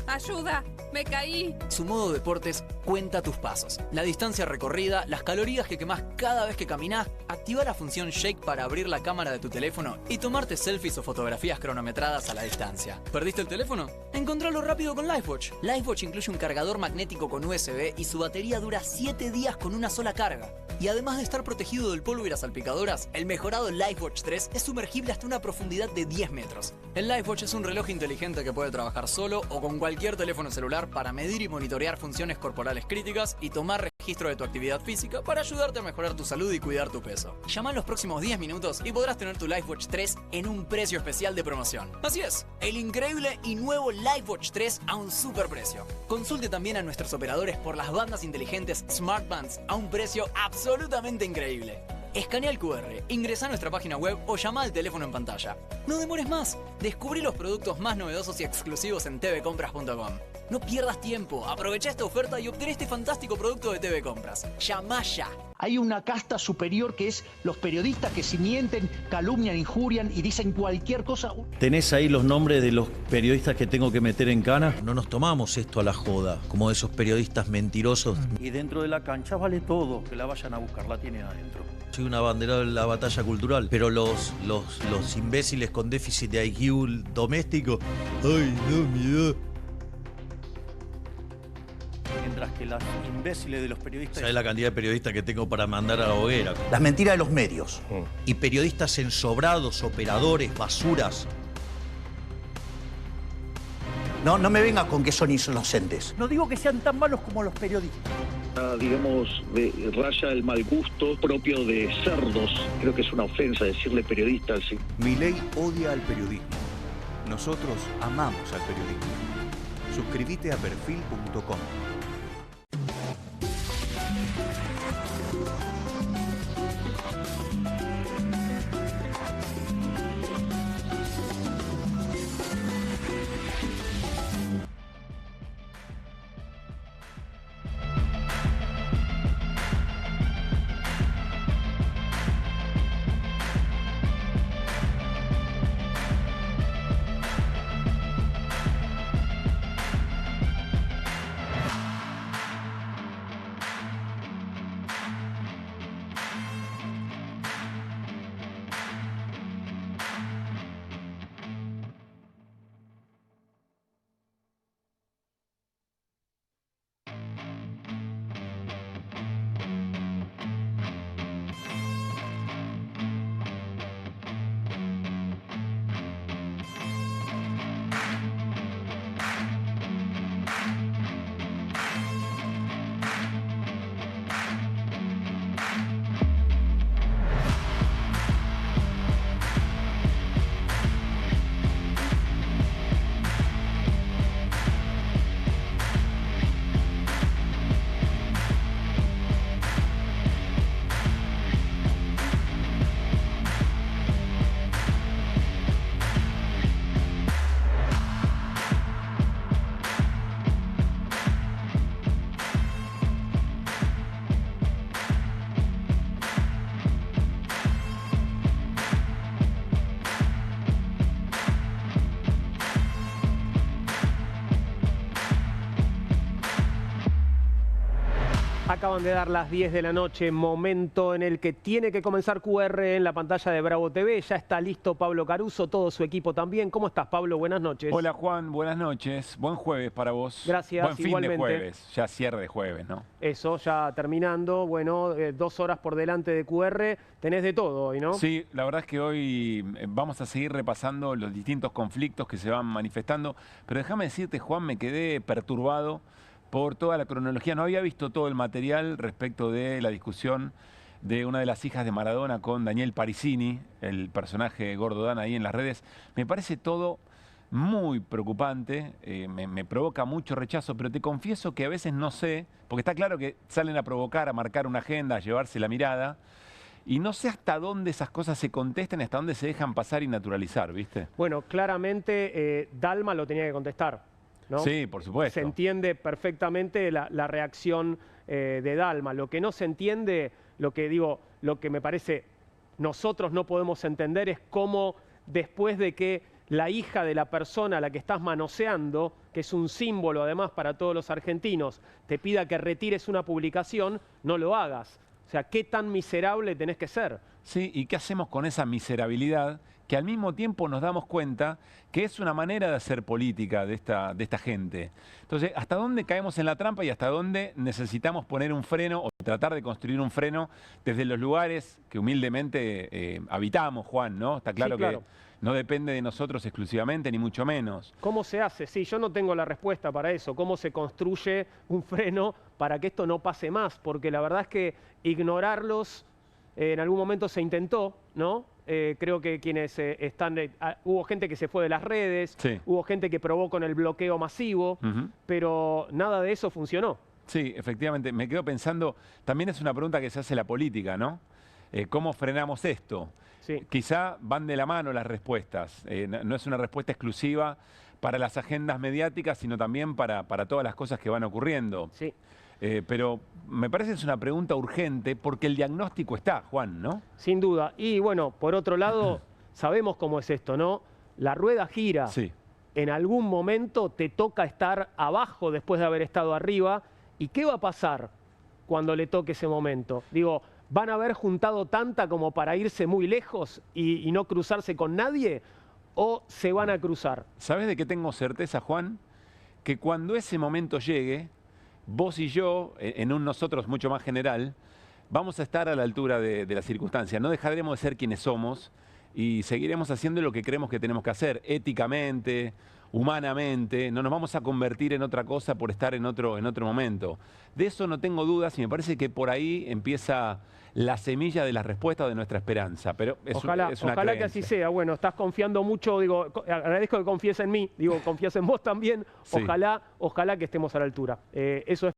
¡Ayuda! ¡Me caí! Su modo deportes cuenta tus pasos, la distancia recorrida, las calorías que quemás cada vez que caminás. Activa la función Shake para abrir la cámara de tu teléfono y tomarte selfies o fotografías cronometradas a la distancia. ¿Perdiste el teléfono? Encontralo rápido con LifeWatch. LifeWatch incluye un cargador magnético con USB y su batería dura 7 días con una sola carga. Y además de estar protegido del polvo y las salpicadoras, el mejorado LifeWatch 3 es sumergible hasta una profundidad de 10 metros. El LifeWatch es un reloj inteligente que puede trabajar solo o con cualquier teléfono celular para medir y monitorear funciones corporales críticas y tomar registro de tu actividad física para ayudarte a mejorar tu salud y cuidar tu peso. Llama en los próximos 10 minutos y podrás tener tu LifeWatch 3 en un precio especial de promoción. Así es, el increíble y nuevo LifeWatch 3 a un super precio. Consulte también a nuestros operadores por las bandas inteligentes Smart Bands a un precio absolutamente increíble. Escanea el QR, ingresa a nuestra página web o llama al teléfono en pantalla. No demores más, descubrí los productos más novedosos y exclusivos en tvcompras.com. No pierdas tiempo, aprovecha esta oferta y obtén este fantástico producto de TV Compras. ¡Llama ya! Hay una casta superior que es los periodistas que si mienten, calumnian, injurian y dicen cualquier cosa. ¿Tenés ahí los nombres de los periodistas que tengo que meter en cana? No nos tomamos esto a la joda, como esos periodistas mentirosos. Y dentro de la cancha vale todo, que la vayan a buscar, la tienen adentro. Soy una bandera de la batalla cultural, pero los imbéciles con déficit de IQ doméstico, ¡ay, no, miedo! Mientras que las imbéciles de los periodistas... ¿Sabes la cantidad de periodistas que tengo para mandar a la hoguera? Las mentiras de los medios. Y periodistas ensobrados, operadores, basuras. No me venga con que son inocentes. No digo que sean tan malos como los periodistas. Digamos, raya el mal gusto propio de cerdos. Creo que es una ofensa decirle periodista así. Milei odia al periodismo. Nosotros amamos al periodismo. Suscríbete a perfil.com. Acaban de dar las 10 de la noche, momento en el que tiene que comenzar QR en la pantalla de Bravo TV. Ya está listo Pablo Caruso, todo su equipo también. ¿Cómo estás, Pablo? Buenas noches. Hola, Juan. Buenas noches. Buen jueves para vos. Gracias, buen fin igualmente. de jueves. Ya cierre de jueves, ¿no? Eso, ya terminando. Bueno, 2 horas por delante de QR. Tenés de todo hoy, ¿no? Sí, la verdad es que hoy vamos a seguir repasando los distintos conflictos que se van manifestando. Pero déjame decirte, Juan, me quedé perturbado por toda la cronología. No había visto todo el material respecto de la discusión de una de las hijas de Maradona con Daniel Parisini, el personaje Gordo Dan ahí en las redes. Me parece todo muy preocupante, me provoca mucho rechazo, pero te confieso que a veces no sé, porque está claro que salen a provocar, a marcar una agenda, a llevarse la mirada, y no sé hasta dónde esas cosas se contestan, hasta dónde se dejan pasar y naturalizar, ¿viste? Bueno, claramente Dalma lo tenía que contestar, ¿no? Sí, por supuesto. Se entiende perfectamente la reacción de Dalma. Lo que no se entiende, lo que me parece nosotros no podemos entender es cómo después de que la hija de la persona a la que estás manoseando, que es un símbolo además para todos los argentinos, te pida que retires una publicación, no lo hagas. O sea, ¿qué tan miserable tenés que ser? Sí, ¿y qué hacemos con esa miserabilidad? Que al mismo tiempo nos damos cuenta que es una manera de hacer política de esta gente. Entonces, ¿hasta dónde caemos en la trampa y hasta dónde necesitamos poner un freno o tratar de construir un freno desde los lugares que humildemente habitamos, Juan, ¿no? Está claro, sí, claro que no depende de nosotros exclusivamente, ni mucho menos. ¿Cómo se hace? Sí, yo no tengo la respuesta para eso. ¿Cómo se construye un freno para que esto no pase más? Porque la verdad es que ignorarlos en algún momento se intentó, ¿no? Creo que quienes hubo gente que se fue de las redes, sí. Hubo gente que probó con el bloqueo masivo, pero nada de eso funcionó. Sí, efectivamente. Me quedo pensando, también es una pregunta que se hace la política, ¿no? ¿Cómo frenamos esto? Sí. Quizá van de la mano las respuestas. No es una respuesta exclusiva para las agendas mediáticas, sino también para todas las cosas que van ocurriendo. Sí. Pero me parece que es una pregunta urgente porque el diagnóstico está, Juan, ¿no? Sin duda. Y bueno, por otro lado, sabemos cómo es esto, ¿no? La rueda gira. Sí. En algún momento te toca estar abajo después de haber estado arriba. ¿Y qué va a pasar cuando le toque ese momento? Digo, ¿van a haber juntado tanta como para irse muy lejos y no cruzarse con nadie? ¿O se van a cruzar? ¿Sabes de qué tengo certeza, Juan? Que cuando ese momento llegue, vos y yo, en un nosotros mucho más general, vamos a estar a la altura de la circunstancia. No dejaremos de ser quienes somos y seguiremos haciendo lo que creemos que tenemos que hacer, éticamente, humanamente. No nos vamos a convertir en otra cosa por estar en otro momento. De eso no tengo dudas y me parece que por ahí empieza la semilla de la respuesta de nuestra esperanza. Pero ojalá que así sea. Bueno, estás confiando mucho, digo, agradezco que confíes en mí, digo, confías en vos también. Sí. Ojalá que estemos a la altura. Eso es